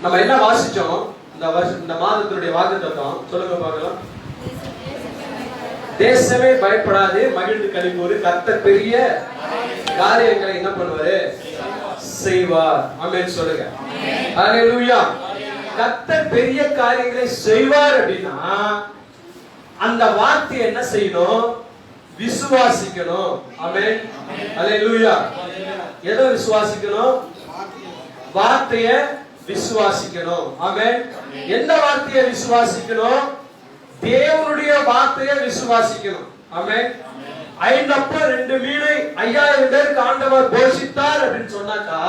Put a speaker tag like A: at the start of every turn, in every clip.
A: நம்ம என்ன வாசிச்சோம் இந்த மாதத்தினுடைய வாக்குத்தத்தம் சொல்லுங்க பார்க்கலாம். தேசமே பயப்படாது, மகிழ்ந்து களிக்கூறு, கர்த்தர் பெரிய காரியங்களை என்ன பண்ணுவாரு? செய்வார். ஆமென் சொல்லுங்க. ஹல்லேலூயா. கர்த்தர் பெரிய காரியங்களை செய்வார் அப்படின்னா அந்த வார்த்தையை என்ன செய்யணும்? விசுவாசிக்கணும். ஆமென். ஹல்லேலூயா. எதை விசுவாசிக்கணும்? வார்த்தையை விசுவாசிக்கணும். ஆமென். எந்த வார்த்தையை விசுவாசிக்கணும்? தேவனுடைய வார்த்தையை விசுவாசிக்கணும். ஆமென். 5 அப்பம் 2 மீனை 5000 பேருக்கு ஆண்டவர் போஷித்தார் அப்படின்னு சொன்னாக்கா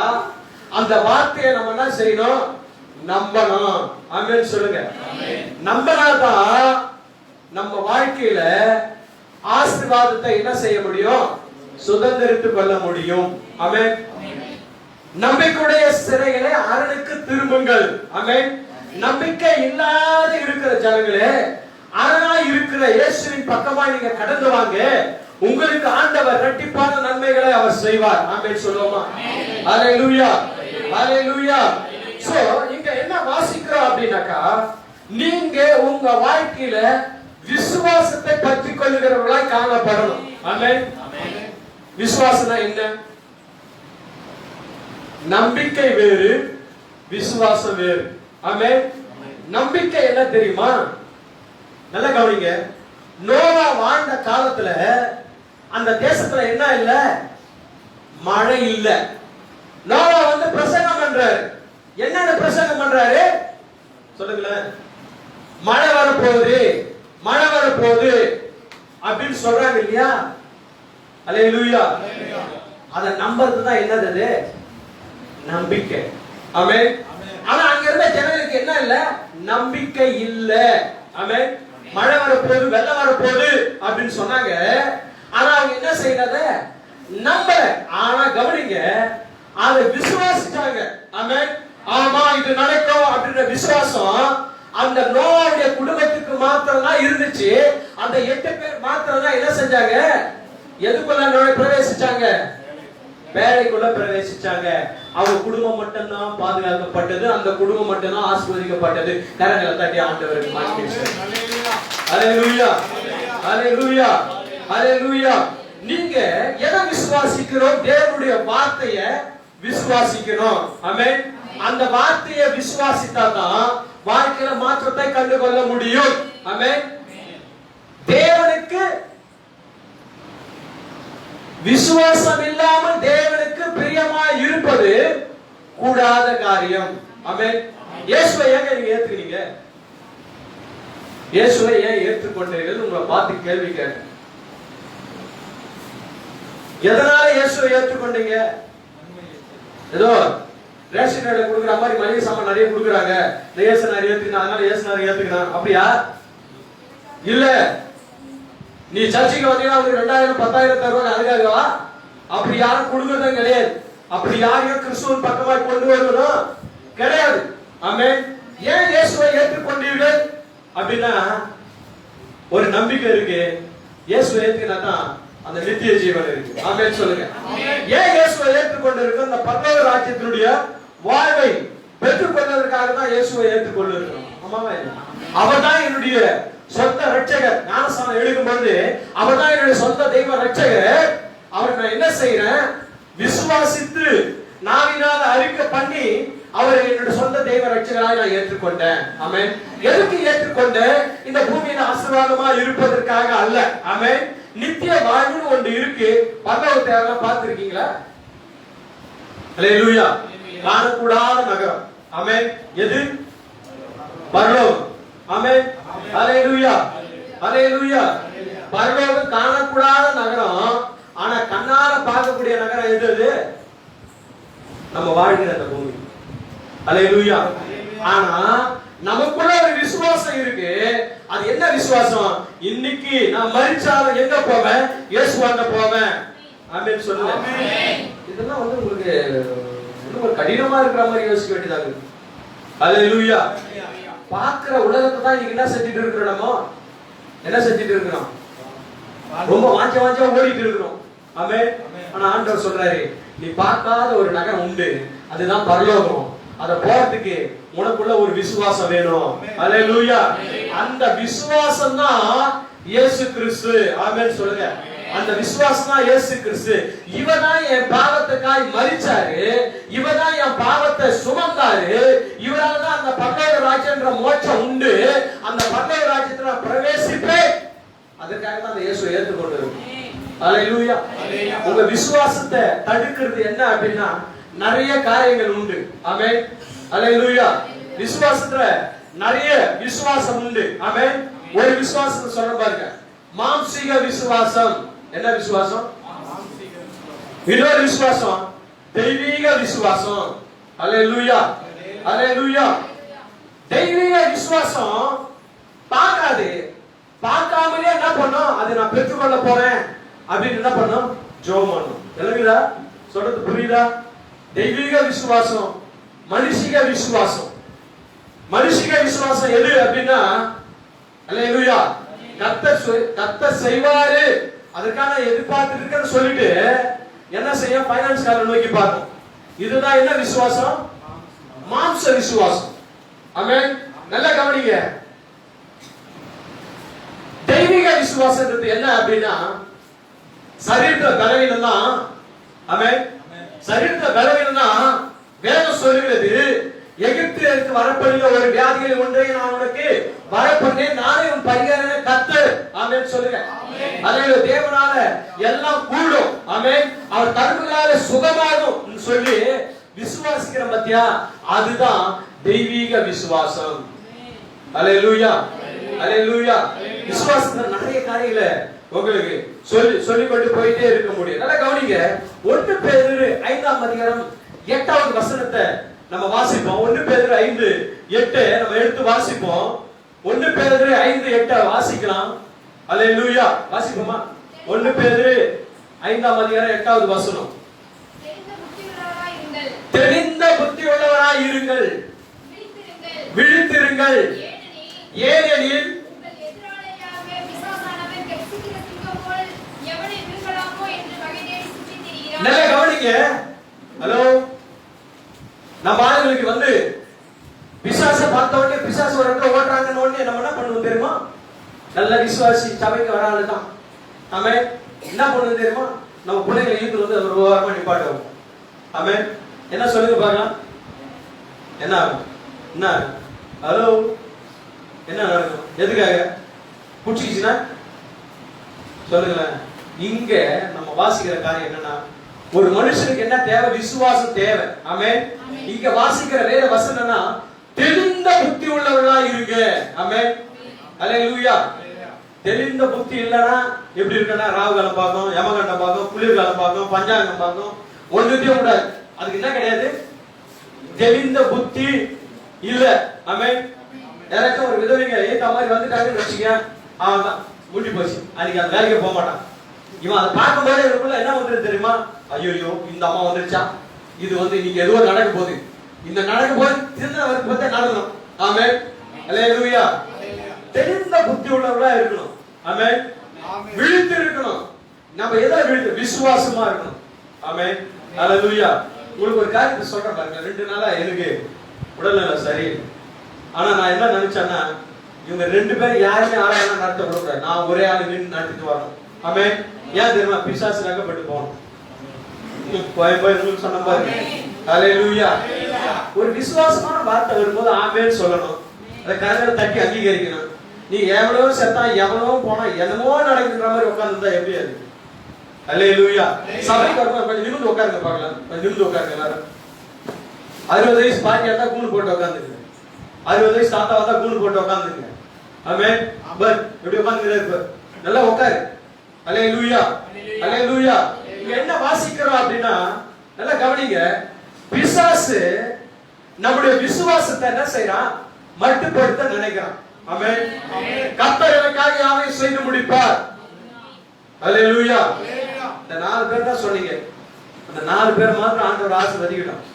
A: அந்த வார்த்தையை நம்ம என்ன செய்யணும்? நம்பணும். ஆமென் சொல்லுங்க. நம்பினாதான் நம்ம வாழ்க்கையில ஆசீர்வாதத்தை என்ன செய்ய முடியும்? சுதந்திரித்துக் கொள்ள முடியும். ஆமென். நம்பிக்கையுடைய சிறைகளை அரணுக்கு திரும்புங்கள். ஆமென். நம்பிக்கை இல்லாத இருக்கிற ஜனங்களே, அரணா இருக்கிற இயேசுவின் பக்கமா நீங்க கடந்து வாங்க. உங்களுக்கு ஆண்டவர் இரட்டிப்பான நன்மைகளை அவர் செய்வார். ஆமென் சொல்லுவோமா? ஹல்லேலூயா. ஹல்லேலூயா. சோ இங்க என்ன வாசிக்கிறோம் அப்படின்னாக்கா, நீங்க உங்க வாழ்க்கையில விசுவாசத்தை பற்றி கொள்ளுகிறவர்களாய் காணப்படணும். ஆமென். விசுவாசம்னா என்ன? நம்பிக்கை வேறு, விசுவாசம் வேறு. ஆமென். நம்பிக்கை என்ன தெரியுமா? நல்லா கவனிங்க. நோவா வாழ்ந்த காலத்துல அந்த தேசத்துல என்ன இல்ல? மழை இல்ல. நோவா வந்து பிரசங்கம் பண்றாரு. என்னென்ன பிரசங்கம் பண்றாரு சொல்லுங்களேன். மழை வரப்போகுது, மழை வரப்போகுது அப்படின்னு சொல்றாங்க இல்லையா? அல்லேலூயா. அத நம்புறது தான் என்னது? நம்பிக்கை. ஆமென். ஆனா அங்க இருந்த ஜனங்களுக்கு என்ன இல்ல? நம்பிக்கை இல்ல. ஆமென். மழை வரப்போகுது, வெள்ளம் வரப்போகுது அப்படின்னு சொன்னாங்க. ஆனா அவங்க என்ன செய்யறத நம்பல. ஆனா கவனிங்க, அதை விசுவாசிச்சாங்க. ஆமென். ஆமா இது நடக்கும் அப்படின்ற விசுவாசம் அந்த நோவாவுடைய குடும்பத்துக்கு மாத்திரம் தான் இருந்துச்சு. அந்த 8 பேர் மாத்திரம் தான் என்ன செஞ்சாங்க? எதுக்குள்ள பிரவேசிச்சாங்க? வேலைக்குள்ள பிரவேசிச்சாங்க. அவங்க குடும்பம் மட்டும் தான் பாதுகாக்கப்பட்டது. அந்த குடும்பம் மட்டும் தான் ஆசீர்வதிக்கப்பட்டது. கரங்களை தட்டி ஆண்டவருக்கு மகிமை செலுத்துங்க. ஹல்லேலூயா. ஹல்லேலூயா. ஹல்லேலூயா. நீங்க எதை விசுவாசிக்கிறோம்? தேவனுடைய வார்த்தையை விசுவாசிக்கணும். ஆமென். அந்த வார்த்தையை விசுவாசித்தா தான் வாழ்க்கையில மாற்றத்தை கண்டுகொள்ள முடியும். ஆமென். தேவனுக்கு விசுவாசம் இல்லாமல் தேவனுக்கு பிரியமாய் இருப்பது கூடாத காரியம். ஆமென். இயேசுவை ஏங்க நீங்க ஏத்துக்கிறீங்க? இயேசுவை ஏன் ஏற்றுக்கொண்டீர்கள்? உங்களை பார்த்து கேள்வி கேட்டேன். எதனால இயேசுவை ஏற்றுக்கொண்டீங்க? ஏதோ ரேஷன் கடையில கொடுக்குற மாதிரி மளிகை சாமான் நிறைய கொடுக்குறாங்க, இயேசுனார் ஏத்துக்கினா அதனால இயேசுனார் ஏத்துக்கினா அப்படியா? இல்ல. நீ சர்ச்சைக்கு வந்தீங்கன்னா உனக்கு 2000 10,000 தருவாங்க, அதுக்காகவா? அப்படி யாரும் கொடுக்கறதும் கிடையாது. அப்படி யாரையும் கிறிஸ்துவின் பக்கமாய் கொண்டு வருவதும் கிடையாது. ஆமென். ஏன் இயேசுவை ஏற்றுக்கொண்டீர்கள் அப்படின்னா ஒரு நம்பிக்கை இருக்கு. இயேசுவை ஏத்துக்கினா தான் அந்த நித்திய ஜீவன் இருக்கு. ஆமென் சொல்லுங்க. ஏன் இயேசுவை ஏற்றுக்கொண்டு இருக்கு? அந்த பரலோக ராஜ்யத்தினுடைய வாழ்வை பெற்றுக் கொள்வதற்காக தான் இயேசுவை ஏற்றுக்கொண்டு இருக்கிறோம். ஆமாவா? அவர்தான் என்னுடைய சொந்த ரட்சகர். ஞானஸ்நானம் எடுக்கும் பொழுது அவர்தான் என்னுடைய சொந்த தெய்வ ரட்சகர். அவர் நான் என்ன செய்யறேன்? விசுவாசித்து நாவினால் அறிக்கை பண்ணி அவரை என்னுடைய சொந்த தெய்வ ரட்சகராக நான் ஏற்றுக்கொண்டேன். ஆமென். எதுக்கு ஏற்றுக்கொண்டேன்? இந்த பூமியில ஆசீர்வாதமா இருப்பதற்காக அல்ல. ஆமென். நித்திய வாழ்வு ஒன்று இருக்கு. பரலோகத்தை யாரெல்லாம் பார்த்திருக்கீங்களா? அல்லேலூயா. காணக்கூடாத நகரம். ஆமென். எது? பரலோகம். ஆமென். அல்லேலூயா. அல்லேலூயா. பரலோகம் காணக்கூடாத நகரம். ஆனா கண்ணால பார்க்கக்கூடிய நகரம் எது? நம்ம வாழ்கிற அந்த பூமி. அல்லேலூயா. ஆனா நமக்குள்ள ஒரு விசுவாசம் இருக்கு. அது என்ன விசுவாசம்? இன்னைக்கு நான் மரிச்சாலும் எங்க போவேன்? இயேசுவாண்ட போவேன். ஆமென் சொல்லுங்க. இதெல்லாம் வந்து உங்களுக்கு ரொம்ப கடினமா இருக்கிற மாதிரி யோசிக்க வேண்டியதாக இருக்கு. அல்லேலூயா. பார்க்கிற உலகத்தை தான் இன்னைக்கு என்ன செஞ்சுட்டு இருக்கிறோம்? நம்ம என்ன செஞ்சுட்டு இருக்கிறோம்? ரொம்ப வாஞ்ச ஓடிட்டு இருக்கிறோம். ஆமென். ஆனா ஆண்டவர் சொல்றாரு, நீ பார்க்காத ஒரு நகரம் உண்டு, அதுதான் பரலோகம். அத போறதுக்கு உனக்குள்ள ஒரு விசுவாசம் வேணும். அல்லேலூயா. அந்த விசுவாசம் தான் இயேசு கிறிஸ்து. ஆமென் சொல்லுங்க. அந்த விசுவாசம் தான் இயேசு கிறிஸ்து. இவதான் என் பாவத்துக்காய் மரிச்சாரு, இவதான் என் பாவத்தை சுமந்தாரு, இவரால தான் அந்த பரலோக ராஜ்யம்ன்ற மோட்சம் உண்டு. அந்த பரலோக ராஜ்யத்துல பிரவேசிப்பேன். அதற்காக தான் அந்த இயேசுவை ஏற்றுக்கொண்டது. அல்லேலூயா. உங்க விசுவாசத்தை தடுக்கிறது என்ன அப்படின்னா நிறைய காரியங்கள் உண்டு. ஆமென். அல்லேலூயா. விசுவாசத்துல நிறைய விசுவாசம் உண்டு. ஆமென். ஒரு விசுவாசத்தை சொல்ற பாருங்க, மாம்சீக விசுவாசம். என்ன விசுவாசம்? இன்னொரு விசுவாசம் தெய்வீக விசுவாசம். அல்லேலூயா. அல்லேலூயா. தெய்வீக விசுவாசம் பார்க்காது, பார்க்காமலே என்ன பண்ணும், அதை நான் பெற்றுக்கொள்ள போறேன் அப்படின்னு என்ன பண்ணும், ஜெபம் பண்ணும். எழுதுதா? சொல்றது புரியுதா? தெய்வீக விசுவாசம், மனுஷிக விசுவாசம். மனுஷிக விசுவாசம் எது அப்படின்னா, அல்லேலூயா, கர்த்தர் செய்வாரு அதற்கான எதிர்பார்த்து இருக்குன்னு சொல்லிட்டு என்ன செய்ய, பைனான்ஸ் காரரை நோக்கி பார்க்கும். இதுதான் என்ன விசுவாசம்? மாம்ச விசுவாசம். ஆமென். நல்லா கவனிங்க. தெய்வீக விசுவாசம் என்ன அப்படின்னா சரீரத்துல பலவீனம் தான். ஆமென். சரீரத்துல பலவீனம் தான். வேதம் சொல்லுகிறது, எகிப்தியருக்கு வரப்படுகிற ஒரு வியாதிகள் ஒன்றை நான் உனக்கு வரப்பண்ணேன், நானே உன் பரிகாரனை கர்த்தர். ஆமென் சொல்லுங்க. அதே தேவனால எல்லாம் கூடும். ஆமென். அவர் தருமையால சுகமாகும் சொல்லி விசுவாசிக்கிற பத்தியா, அதுதான் தெய்வீக விசுவாசம். அல்லேலூயா. அல்லேலூயா. விசுவாசத்துல நிறைய காரியங்களை உங்களுக்கு சொல்லி கொண்டு போயிட்டே இருக்க முடியும். நல்லா கவனிங்க. 1 பேதுரு 5ஆம் அதிகாரம் 8வது வசனத்தை நம்ம வாசிப்போம். 1 பேதுரு 5:8 நம்ம எடுத்து வாசிப்போம். 1 பேதுரு 5:8 வாசிக்கலாம். அல்லேலூயா. வாசிப்போமா? 1 பேதுரு 5ஆம் அதிகாரம் 8வது வசனம். தெளிந்த புத்தி உள்ளவராய் இருங்கள், விழித்திருங்கள், ஏனெனில் நல்லா கவனிங்க. ஹலோ, நம்ம ஆளுங்களுக்கு வந்து பிசாசை பார்த்த உடனே பிசாசு ஒரு இடத்துல ஓடுறாங்கன்னு உடனே நம்ம என்ன பண்ணுவோம் தெரியுமா? நல்ல விசுவாசி சபைக்கு வர ஆளு தான் ஆமே என்ன பண்ணுவோம் தெரியுமா? நம்ம பிள்ளைகளை ஈத்து வந்து ஒரு ஓரமா நிப்பாட்டுவோம். ஆமே என்ன சொல்லுங்க பாக்கலாம். என்ன என்ன ஹலோ என்ன நடக்கும்? எதுக்காக புடிச்சிச்சுன்னா சொல்லுங்களேன். இங்க நம்ம வாசிக்கிற காரியம் என்னன்னா, ஒரு மனுஷனுக்கு என்ன தேவை? விசுவாசம் தேவை. ஆமென். இங்க வாசிக்கிற வேத வசனம்னா தெளிந்த புத்தி உள்ளவர்களா இருங்க. ஆமென். அல்லேலூயா. தெளிந்த புத்தி இல்லனா எப்படி இருக்கனா, ராவு காலம் பார்க்கும், யமகண்டம் பார்க்கும், குளிர்காலம் பார்க்கும், பஞ்சாங்கம் பார்க்கும், ஒண்ணுத்தையும் கூடாது. அதுக்கு என்ன கிடையாது? தெளிந்த புத்தி இல்ல. ஆமென். யாராச்சும் ஒரு விதவைங்க ஏத்த மாதிரி வந்துட்டாங்கன்னு வச்சுக்க, அவன்தான் முடி போச்சு, அன்னைக்கு அந்த வேலைக்கு போக மாட்டான். இவன் அதை பார்க்கும்போது எனக்குள்ள என்ன வந்துருது தெரியுமா? ஐயோ இந்த அம்மா வந்துருச்சா, இது வந்து நீங்க ஏதோ நடக்க போகுது, இந்த நடக்க போது சின்ன வரைக்கும் பார்த்தா நடக்கணும். ஆமென். அல்லேலூயா. தெளிந்த புத்தி உள்ளவர்களா இருக்கணும். ஆமென். விழித்து இருக்கணும். நம்ம எதை விழித்து? விசுவாசமா இருக்கணும். ஆமென். அல்லேலூயா. உங்களுக்கு ஒரு காரியத்தை சொல்றேன் பாருங்க. 2 நாளா எனக்கு உடல்நல சரி. ஆனா நான் என்ன நினைச்சேன்னா, இவங்க 2 பேரும் யாருமே ஆராயணம் நடத்த கூடாது, நான் ஒரே ஆளு நின்று நடத்திட்டு வரணும். ஆமென். ஏன் தெரியுமா? பிசாசு நகப்பட்டு போகணும். சொன்ன பாருங்க. அல்லேலூயா. ஒரு விசுவாசமான வார்த்தை வரும்போது ஆமென் சொல்லணும். அதை கரங்களை தட்டி அங்கீகரிக்கணும். நீ எவ்வளவோ செத்தா எவ்வளவோ போனா என்னமோ நடக்குற மாதிரி உட்கார்ந்துருந்தா எப்படி அது? அல்லேலூயா. சபைக்கு வரும்போது கொஞ்சம் நிமிர்ந்து உட்காருங்க பார்க்கலாம். நிமிர்ந்து உட்காருங்க எல்லாரும். 60 வயசு பாட்டியா தான் கூணு போட்டு உட்காந்துருக்கு. 60 வயசு தாத்தாவா தான் கூணு போட்டு உட்காந்துருக்கு. ஆமென். பட் எப்படி உட்கார்ந்துருக்க? நல்லா உட்காரு. அல்லேலூயா. அல்லேலூயா. இங்க என்ன வாசிக்கிறோம் அப்படின்னா, நல்லா கவனிங்க. பிசாசு நம்முடைய விசுவாசத்தை என்ன செய்யறான்? மட்டுப்படுத்த நினைக்கிறான். ஆமென். கர்த்தர் எனக்காக யாவையும் செய்து முடிப்பார். அல்லேலூயா. இந்த 4 பேர் தான் சொன்னீங்க. அந்த 4 பேர் மாத்திரம் ஆண்டவர் ஆசீர்வதிக்கட்டும்.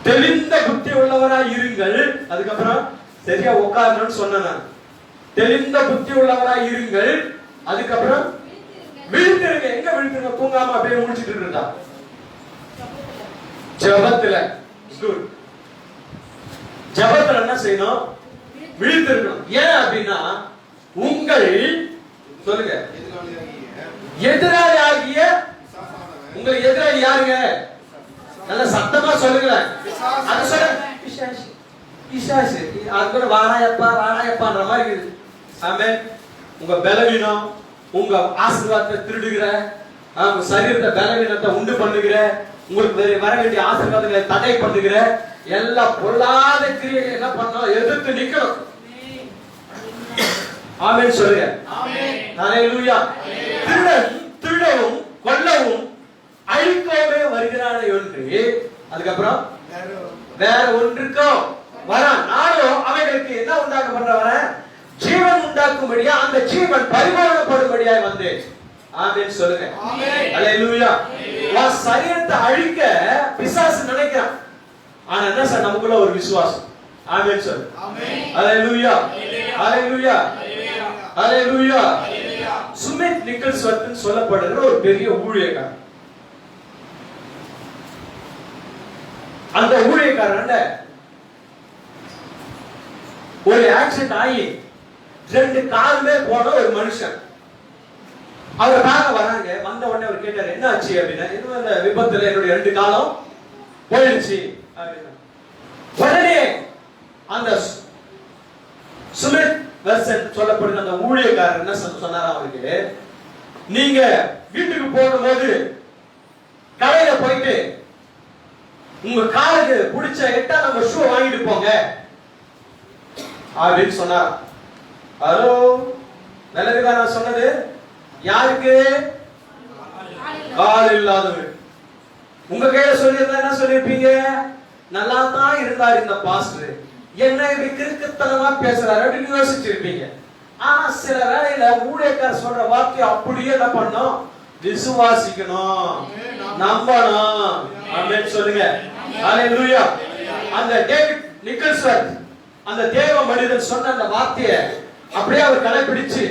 A: தெளிந்த புத்தி உள்ளவராய் இருங்கள். அதுக்கப்புறம் சரியா உட்காரணும்னு சொன்னேன் நான். தெளிந்த புத்தி உள்ளவராய் இருங்கள். அதுக்கப்புறம் விழித்திருங்க. எங்க விழித்திருங்க? தூங்காம அப்படியே முடிச்சிட்டு இருந்தா ஜெபத்துல. ஜெபத்துல என்ன செய்யணும்? விழித்திருக்கணும். ஏன் அப்படின்னா உங்கள் சொல்லுங்க எதிராளியாகிய உங்கள் எதிராளி யாருங்க? நல்ல சத்தமா சொல்லுங்களேன். அது சொல்ல பிசாசு பிசாசு அது கூட வாராயப்பா வாராயப்பான்ற மாதிரி இருக்குது. ஆமென். உங்க பலவீனம் உங்க ஆசீர்வாதத்தை திருடுகிற, உங்க சரீரத்தை பலவீனத்தை உண்டு பண்ணுகிற, உங்களுக்கு வர வேண்டிய ஆசீர்வாதங்களை தடை பண்ணுகிற எல்லா பொல்லாத கிரியைகளை என்ன பண்ணணும்? எதிர்த்து நிக்கணும். ஆமென் சொல்லுங்க. ஆமென். ஹalleluya. திருடன் திருடவும் கொல்லவும் அழிக்கவே வருகிறானே ஒன்று, அதுக்கப்புறம் வேற ஒன்றுக்கும் வரான். நானும் அவைகளுக்கு என்ன உண்டாக்க பண்ற வரேன்? ஜீவன் உண்டாக்கும்படியா, அந்த ஜீவன் பரிபூரணப்படும்படியா வந்தேன். ஆமென் சொல்லுங்க. ஆமென். ஹalleluya. உன் சரீரத்தை அழிக்க பிசாசு நினைக்கிறான். ஆனா என்ன சார்? நமக்குள்ள ஒரு விசுவாசம். ஆமென் சொல்லு. ஆமென். ஹalleluya. ஹalleluya. ஹalleluya. சுமித் நிக்கல்ஸ்வர்த் சொல்லப்படுகிற ஒரு பெரிய ஊழியக்காரர். அந்த ஊழியக்காரன் ஒரு ஆக்சிடென்ட் ஆகி 2 காலுமே போன ஒரு மனுஷன். அவர் பார்க்க வராங்க. வந்த உடனே அவர் கேட்டாரு, என்ன ஆச்சு அப்படின்னா, இன்னும் அந்த விபத்துல என்னுடைய 2 காலம் போயிடுச்சு அப்படின்னா. உடனே அந்த சுமித் வெர்சன் சொல்லப்படுற அந்த ஊழியக்காரர் என்ன சொன்னாரா அவருக்கு, நீங்க வீட்டுக்கு போகும்போது கடையில போயிட்டு உங்க காலுக்கு பிடிச்ச 8ஆம் நம்பர் ஷூ வாங்கிட்டு போங்க அப்படின்னு சொன்னார். ஹலோ, நல்லதுதான் நான் சொன்னது. யாருக்கு? கால் இல்லாதவர். உங்க கையில சொல்லியிருந்தா என்ன சொல்லிருப்பீங்க? நல்லா தான் இருந்தார் இந்த பாஸ்டர், என்ன இப்படி கிறுக்குத்தனமா பேசுறாரு அப்படின்னு யோசிச்சிருப்பீங்க. ஆனா சில வேளையில ஊழியக்காரர் சொல்ற வார்த்தை அப்படியே என்ன பண்ணணும்? விசுவாசிக்கணும், நம்பணும். ஆமென் சொல்லுங்க. ஹalleluya. அந்த டேவிட் நிக்கல்ஸ்வர்த் அந்த தேவ மனிதன் சொன்ன அந்த வார்த்தையை அப்படியே அவர் கடைபிடிச்சு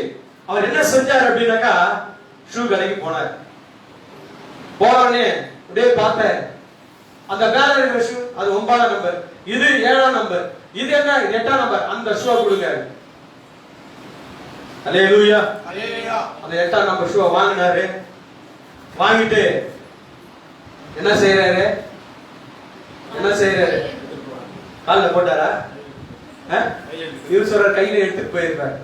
A: அவர் என்ன செஞ்சார் அப்படின்னாக்கா, ஷூ கடைக்கு போனார். போனவனே அப்படியே பார்த்தார், அந்த மேல இருக்கிற ஷூ அது 9ஆம் நம்பர், இது 7ஆம் நம்பர், இது என்ன 8ஆம் நம்பர், அந்த ஷூ கொடுங்க. ஹalleluya. ஹalleluya. அந்த 8ஆம் நம்பர் ஷூ வாங்கினாரு. வாங்கிட்டு என்ன செய்யறாரு? என்ன செய்யறாரு? கால்ல போட்டாரா? இவர் சொல்ற கையில எடுத்துட்டு போயிருப்பார்.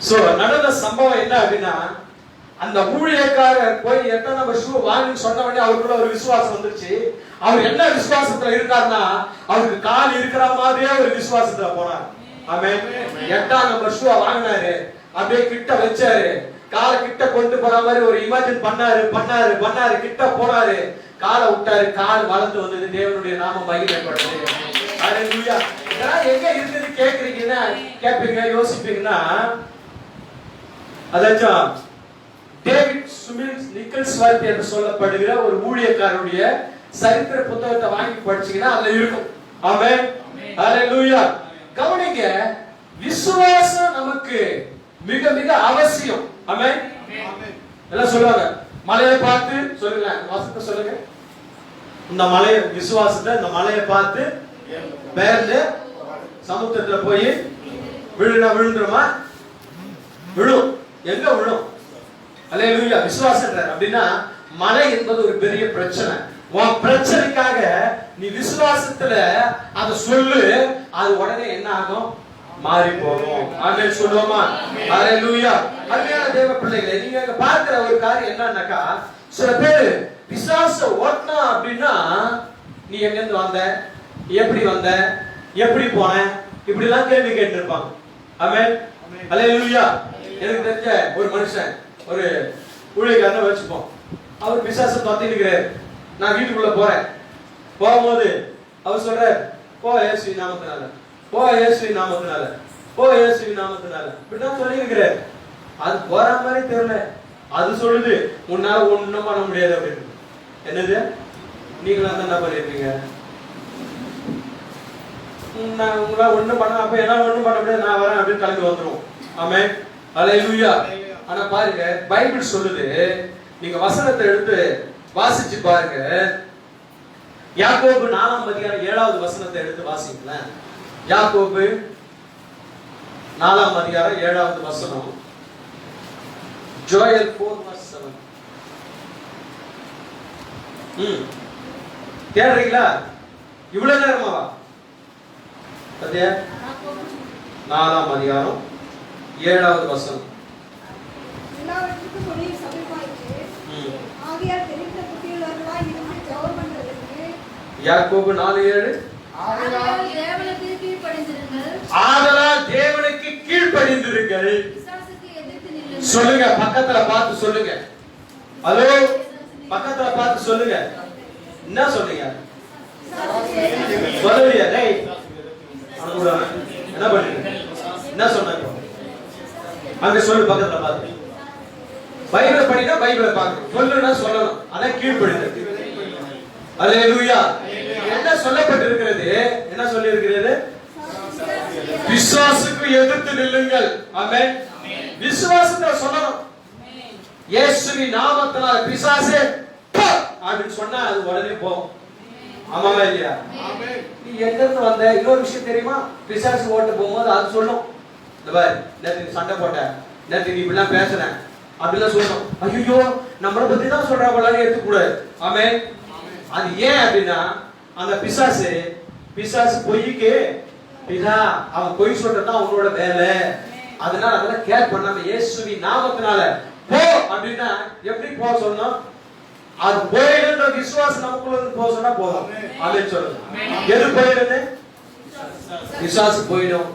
A: சோ நடந்த சம்பவம் என்ன அப்படின்னா, அந்த ஊழியக்காரர் போய் 8ஆம் நம்பர் ஷூ வாங்கி சொன்ன உடனே அவருக்குள்ள ஒரு விசுவாசம் வந்துருச்சு. அவர் என்ன விசுவாசத்துல இருக்காருன்னா, அவருக்கு கால் இருக்கிற மாதிரியே ஒரு விசுவாசத்துல போனார். ஆமென். 8ஆம் நம்பர் ஷூ வாங்கினாரு. அப்படியே கிட்ட வச்சாரு. காலை கிட்ட கொண்டு போற மாதிரி ஒரு இமேஜின் பண்ணாரு. கிட்ட போனாரு. காலை விட்டாரு. கால் வளர்ந்து வந்தது. தேவனுடைய நாமம் மகிமைப்படுது. ஹalleluya. இதெல்லாம் எங்க இருக்குது கேக்குறீங்கன்னா கேப்பீங்க, யோசிப்பீங்கன்னா, அதாச்சும் டேவிட் சுமித் நிக்கல்ஸ்வர்த் என்று சொல்லப்படுகிற ஒரு ஊழியக்காரருடைய சரித்திர புத்தகத்தை வாங்கி படிச்சீங்கன்னா அதுல இருக்கும். ஆமென். ஹalleluya. கவனிங்க, விசுவாசம் நமக்கு மிக மிக அவசியம். ஆமென். எல்லாம் சொல்லுவாங்க, மலையை பார்த்து சொல்லுங்க, வாசத்தை சொல்லுங்க. இந்த மலையை விசுவாசத்தை, இந்த மலையை பார்த்து பெயர்ந்து சமுத்திரத்துல போய் விழுந்துருமா? விழும். எங்க விழும்? ஹalleluya. விசுவாசம் அப்படின்னா மலை என்பது ஒரு பெரிய பிரச்சனை. உன் பிரச்சனைக்காக நீ விசுவாசத்துல அதை சொல்லு, அது உடனே என்ன ஆகும்? மாறி போகும். ஆமென் சொல்லுவோமா? ஹalleluya. அருமையான தேவ பிள்ளைகளே, நீங்க அங்க பார்க்கிற ஒரு காரியம் என்னன்னாக்கா, சில பேர் பிசாச ஓட்டனா அப்படின்னா, நீ எங்க இருந்து வந்த, எப்படி வந்த, எப்படி போன, இப்படி எல்லாம் கேள்வி கேட்டு இருப்பாங்க. ஆமென். ஹalleluya. எனக்கு தெரிஞ்ச ஒரு மனுஷன், ஒரு ஊழியக்காரனை வச்சுப்போம். அவர் பிசாசை தொத்திட்டு இருக்கிறார். நான் வீட்டுக்குள்ள போறேன். போகும்போது அவர் சொல்றார், போ இயேசுவின் நாமத்தினால, போ இயேசுவின் நாமத்தினால, போ இயேசுவின் நாமத்தினால, இப்படிதான் சொல்லி இருக்கிறார். அது போற மாதிரி தெரியல. அது சொல்லுது, உன்னால ஒண்ணும் பண்ண முடியாது அப்படின்னு. என்னது? நீங்களும் என்ன பண்ணிருப்பீங்க? நான் உங்களால ஒண்ணும் பண்ண, அப்ப என்ன ஒண்ணும் பண்ண முடியாது, நான் வரேன் அப்படின்னு கிளம்பி வந்துருவோம். ஆமென். ஹalleluya. ஆனா பாருங்க, பைபிள் சொல்லுது, நீங்க வசனத்தை எடுத்து வாசிச்சு பாருங்க. யாக்கோபு 4ஆம் அதிகாரம் 7வது வசனத்தை எடுத்து வாசிங்களேன். யாக்கோபு 4ஆம் அதிகாரம் 7வது வசனம். ஜோயல் 4:7. கேட்றீங்களா? இவ்வளவு நேரமாவா? சத்தியா 4ஆம் அதிகாரம் 7வது வசனம்.
B: எல்லாவற்றுக்கும் ஒரே சபையாயிற்று. ஆகையால் தெரிந்த புத்தியுள்ளவர்களாய் இருந்து ஜெபம் பண்ணுவதற்கு. யாக்கோபு 4:7. ஆதலால் தேவனுக்கு கீழ்ப்படிந்திருங்கள்.
A: ஆதலால் தேவனுக்கு கீழ்ப்படிந்திருங்கள்.
B: பிசாசுக்கு எதிர்த்து நில்லுங்கள்.
A: சொல்லுங்க, பக்கத்துல பார்த்து சொல்லுங்க. ஹலோ, பக்கத்துல பார்த்து சொல்லுங்க. என்ன சொல்றீங்க? சொல்லலையா? டேய் என்ன பண்றீங்க? என்ன சொன்னாங்க? அங்க சொல்லு, பக்கத்துல பார்த்து. பைபிளை படினா பைபிளை பார்க்கணும், சொல்லுனா சொல்லணும். ஆனா கீழ்ப்படிந்து. அல்லேலூயா. என்ன சொல்லப்பட்டிருக்கிறது? என்ன சொல்லி இருக்கிறது? விசுவாசுக்கு எதிர்த்து நில்லுங்கள். ஆமென். விசுவாசத்தை சொல்லணும். இயேசுவின் நாமத்தினால பிசாசே போ அப்படின்னு சொன்னா அது உடனே போகும். ஆமாவா இல்லையா? நீ எங்க இருந்து வந்த? இன்னொரு விஷயம் தெரியுமா? பிசாசு ஓட்டு போகும்போது அது சொல்லும், இந்த பாரு நேத்து சண்டை போட்ட, நேத்து நீ இப்படிலாம் பேசுற அப்படிலாம் சொல்லணும். ஐயோ நம்மளை பத்தி தான் சொல்றா போலான்னு எடுத்துக்கூடாது. ஆமென். அது ஏன் அப்படின்னா அந்த பிசாசு பொய்க்கு பிதா, அவன் பொய் சொல்றதுதான் அவனோட வேலை. அதனால அதெல்லாம் கேர் பண்ணாம இயேசுவின் நாமத்தினால போ அப்படின்னா எப்படி போக சொல்லணும்? அது போயிடுன்ற விசுவாசம் நமக்குள்ள இருந்து போக சொன்னா போதும். ஆமென் சொல்லுங்க. எது போயிடுது? விசுவாசம் போயிடும்.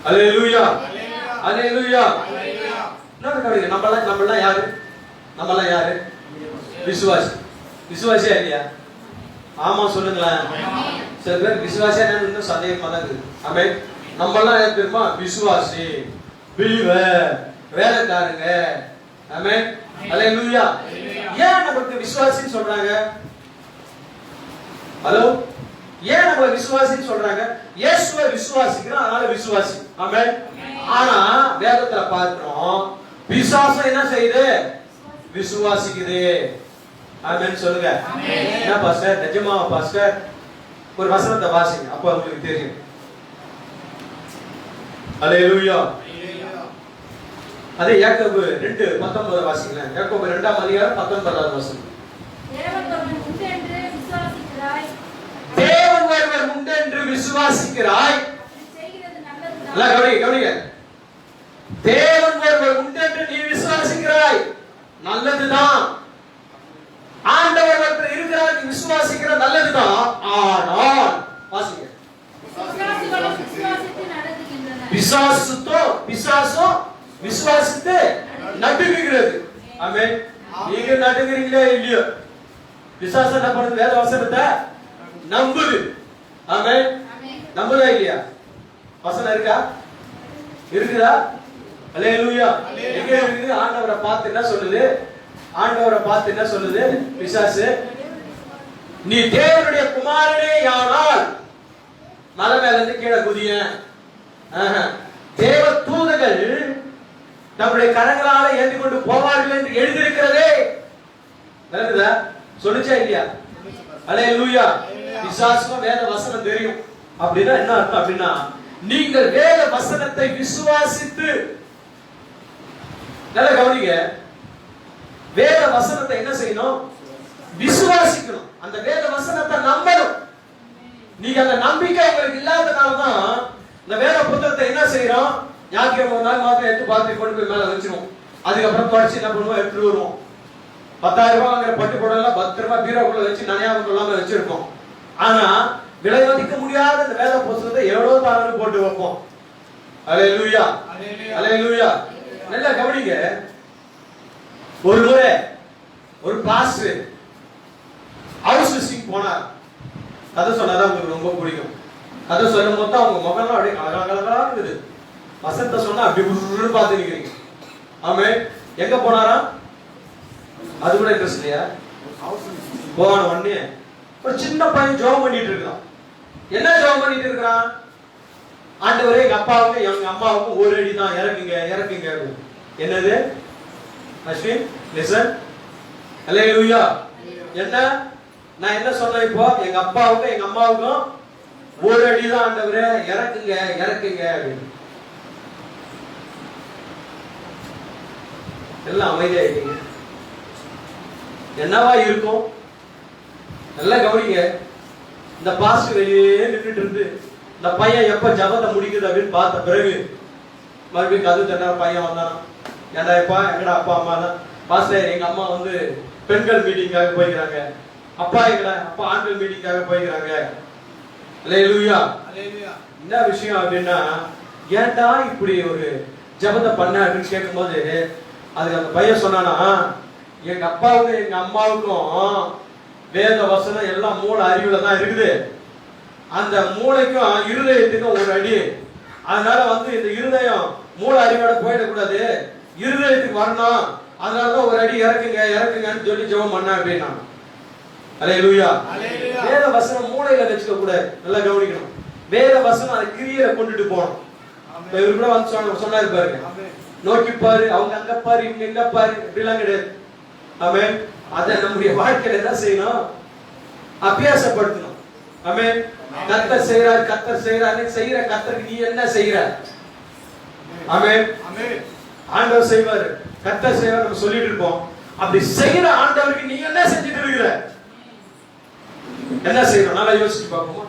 A: அல்லேலூயா, அல்லேலூயா. நம்மள யாரு? விசுவாசியா இல்லையா? ஆமா சொல்லுங்களேன். சில பேர் விசுவாசியா இன்னும் சந்தேகமா தான் இருக்கு. ஆமென். நம்மளாம் யார் தெரியுமா? விசுவாசி, பிலீவர், வேலைக்காரங்க. ஆமென். அல்லேலூயா. ஏன் நமக்கு விசுவாசின்னு சொல்றாங்க? ஹலோ, ஏன் நம்ம விசுவாசின்னு சொல்றாங்க? இயேசுவை விசுவாசிக்கிறோம், அதனால விசுவாசி. ஆமென். ஆனா வேதத்துல பார்க்கிறோம், விசுவாசம் என்ன செய்யுது? விசுவாசிக்குது. ஆமென் சொல்லுங்க. என்ன பாஸ்டர், நிஜமாவா பாஸ்டர்? ஒரு வசனத்தை வாசிங்க, அப்ப உங்களுக்கு தெரியும். அல்லேலூயா. அதே யாக்கோபு 2:19 வாசிங்களேன். யாக்கோபு 2ஆம் அதிகாரம் 19வது வசனம்.
B: தேவன் ஒருவர் உண்டு என்று விசுவாசிக்கிறாய்.
A: தேவன் ஒருவர் உண்டு என்று விசுவாசிக்கிறாய்.
B: செய்கிறது நல்லதுதான்.
A: எல்லாம் கவனிங்க. தேவன் ஒருவர் உண்டு என்று நீ விசுவாசிக்கிறாய், நல்லதுதான். ஆண்டவர் ஒருவர் இருக்கிறார், நீ விசுவாசிக்கிற நல்லதுதான். ஆனால் வாசிங்க. பிசாசும் விசுவாசித்து நடுங்குகிறது. ஆமென். நீங்க நடுங்குறீங்களோ இல்லையோ, பிசாசு என்ன பண்ணுது? வேத வசனத்தை நம்புது. ஆமென். நம்புதா இல்லையா? வசனம் இருக்கா? இருக்குதா? அல்லேலூயா. எங்க இருக்குது? ஆண்டவரை பார்த்து என்ன சொல்லுது? பிசாசு, நீ தேவனுடைய குமாரனே யானால் மலை மேல இருந்து கீழே குதிய. தேவ தூதர்கள் நம்முடைய கரங்களால ஏந்தி கொண்டு போவார்கள் என்று எழுதியிருக்கிறதே. விளங்குதா? சொல்லுச்சா இல்லையா? அல்லேலூயா. பிசாசுக்கும் வேத வசனம் தெரியும். அப்படின்னா என்ன அர்த்தம்? அப்படின்னா நீங்கள் வேத வசனத்தை விசுவாசித்து, நல்ல கவனிங்க, வேத வசனத்தை என்ன செய்யணும்? விசுவாசிக்கணும். அந்த வேத வசனத்தை நம்பணும். நீங்க அந்த நம்பிக்கை உங்களுக்கு இல்லாதனாலதான் இந்த வேத புத்தகத்தை என்ன செய்யறோம்? ஞாயிற்றுக்கிழமை ஒரு நாள் மாத்திரம் எடுத்து பார்த்து கொண்டு போய் மேல வச்சிருவோம். அதுக்கப்புறம் தொடர்ச்சி என்ன பண்ணுவோம்? எடுத்துட்டு வருவோம். 10,000 ரூபாய் வாங்குற பட்டு புடவை பத்திரமா பீரோக்குள்ள வச்சு நனையாம கொள்ளாம வச்சிருப்போம். ஆனா விலை மதிக்க முடியாத இந்த வேத புத்தகத்தை எவ்வளோ தாரன்னு போட்டு வைப்போம். அல்லேலூயா, அல்லேலூயா. நல்லா கவனிங்க. ஒரு முறை ஒரு பாஸ்டர் ஹவுஸ் விசிட்டிங் போனார். கதை சொன்னாதான் உங்களுக்கு ரொம்ப பிடிக்கும். கதை சொல்லும் போது அவங்க முகம்லாம் அப்படியே கலகலகலா இருக்குது. வசனத்தை சொன்னா அப்படி உருன்னு பார்த்து நிக்கிறீங்க. ஆமே. எங்க போனாரா? அது கூட இன்ட்ரெஸ்ட் இல்லையா? போன உடனே ஒரு சின்ன பையன் ஜெபம் பண்ணிட்டு இருக்கான். என்ன ஜெபம் பண்ணிட்டு இருக்கிறான்? ஆண்டவரே, எங்க அப்பாவுக்கும் எங்க அம்மாவுக்கும் ஒரு அடி தான், இறக்குங்க. என்னது? அஸ்வின் லிசன். அல்லேலூயா. என்ன? நான் என்ன சொன்னேன் இப்போ? எங்க அப்பாவுக்கும் எங்க அம்மாவுக்கும் ஒரு அடிதான் ஆண்டவரே, இறக்குங்க இறக்குங்க அப்படின்னு. எல்லாம் அமைதியாயிட்டீங்க. என்னவா இருக்கும்? நல்லா கவனிங்க. இந்த பாஸ்டர் வெளியே நின்றுட்டு இருந்து இந்த பையன் எப்ப ஜபத்தை முடிக்குது அப்படின்னு பார்த்த பிறகு மறுபடியும் கது தண்ணா பையன் வந்தான். ஏன்டா எப்பா எங்கடா அப்பா அம்மா தான்? பாஸ்டர் எங்க அம்மா வந்து பெண்கள் மீட்டிங்காக போய்க்கிறாங்க. அப்பா எங்கடா? அப்பா ஆண்கள் மீட்டிங்காக போய்க்கிறாங்க. அல்லேலூயா. என்ன விஷயம் அப்படின்னா, ஏன்டா இப்படி ஒரு ஜபத்தை பண்ண அப்படின்னு கேட்கும்போது அதுக்கு அந்த பையன் சொன்னானா, எங்க அப்பாவுக்கும் எங்க அம்மாவுக்கும் வேத வசனம் எல்லாம் மூளை அறிவுல தான் இருக்குது. அந்த மூளைக்கும் இருதயத்துக்கும் ஒரு அடி. அதனால வந்து இந்த இருதயம் மூளை அறிவோட போயிடக்கூடாது, இருதயத்துக்கு வரணும். அதனாலதான் ஒரு அடி இறக்குங்க இறக்குங்கன்னு சொல்லி ஜெபம் பண்ண அப்படின்னா. அல்லேலூயா. வேத வசனம் மூளையில வச்சுக்க கூடாது. நல்லா கவனிக்கணும். வேத வசனம் அதை கிரியையில கொண்டுட்டு போகணும். இவரு கூட வந்து சொன்னாரு பாருங்க, நோக்கி பாரு, அவங்க அங்க பாரு, இவங்க எங்க பாரு, இப்படிலாம் கிடையாது. ஆமென். அதை நம்முடைய வாழ்க்கையில என்ன செய்யணும்? அபியாசப்படுத்தணும். ஆமென். கர்த்தர் செய்யறாரு, கர்த்தர் செய்யறாரு, செய்யற கர்த்தருக்கு நீ என்ன செய்யற? ஆமென். ஆண்டவர் செய்வாரு, கர்த்தர் செய்வார் நம்ம சொல்லிட்டு இருப்போம். அப்படி செய்யற ஆண்டவருக்கு நீ என்ன செஞ்சுட்டு இருக்கிற? என்ன செய்யணும்? நல்லா யோசிச்சு பார்ப்போமா?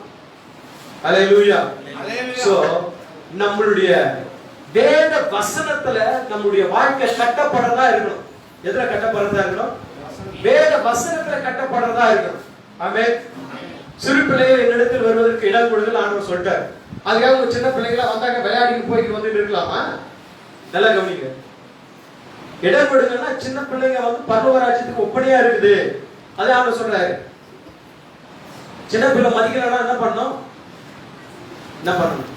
A: அல்லேலூயா. சோ நம்மளுடைய வேத வசனத்துல நம்முடைய வாழ்க்கை கட்டப்படுறதா இருக்கணும். எதுல கட்டப்படுறதா இருக்கணும்? வேத வசனத்துல கட்டப்படுறதா இருக்கணும். ஆமென். சிறு பிள்ளைகள் என்னிடத்தில் வருவதற்கு இடம் கொடுங்கள் ஆண்டவர் சொல்லிட்டார். அதுக்காக உங்க சின்ன பிள்ளைகளா வந்தாங்க விளையாடிட்டு போயிட்டு வந்துட்டு இருக்கலாமா? நல்லா கவனிங்க. இடம் கொடுங்கன்னா சின்ன பிள்ளைங்க வந்து பரலோக ராஜ்யத்துக்கு ஒப்பனையா இருக்குது. அதை ஆண்டவர் சொல்றாரு. சின்ன பிள்ளை மதிக்கலன்னா என்ன பண்ணணும்? என்ன பண்ணணும்?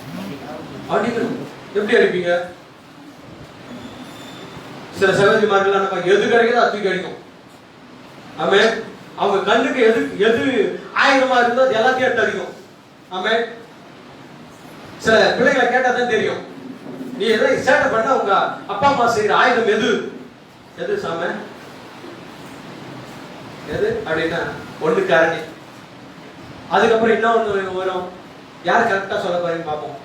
A: அடிக்கணும். எப்படி அடிப்பீங்க? சில சகோதரிமார்கள் நம்ம எது கிடைக்குதோ அது தூக்கி அடிக்கும். ஆமென். அவங்க கண்ணுக்கு எது ஆயுதமா இருந்தோ அது எல்லாத்தையும் எடுத்து அடிக்கும். ஆமென். சில பிள்ளைகளை கேட்டா தான் தெரியும், நீ எதை சேட்டை பண்ண உங்க அப்பா அம்மா செய்யற ஆயுதம் எது? எது சாம? எது அப்படின்னா ஒண்ணு காரணி. அதுக்கப்புறம் இன்னொன்னு வரும். யார் கரெக்டா சொல்ல போறீங்க பாப்போம்.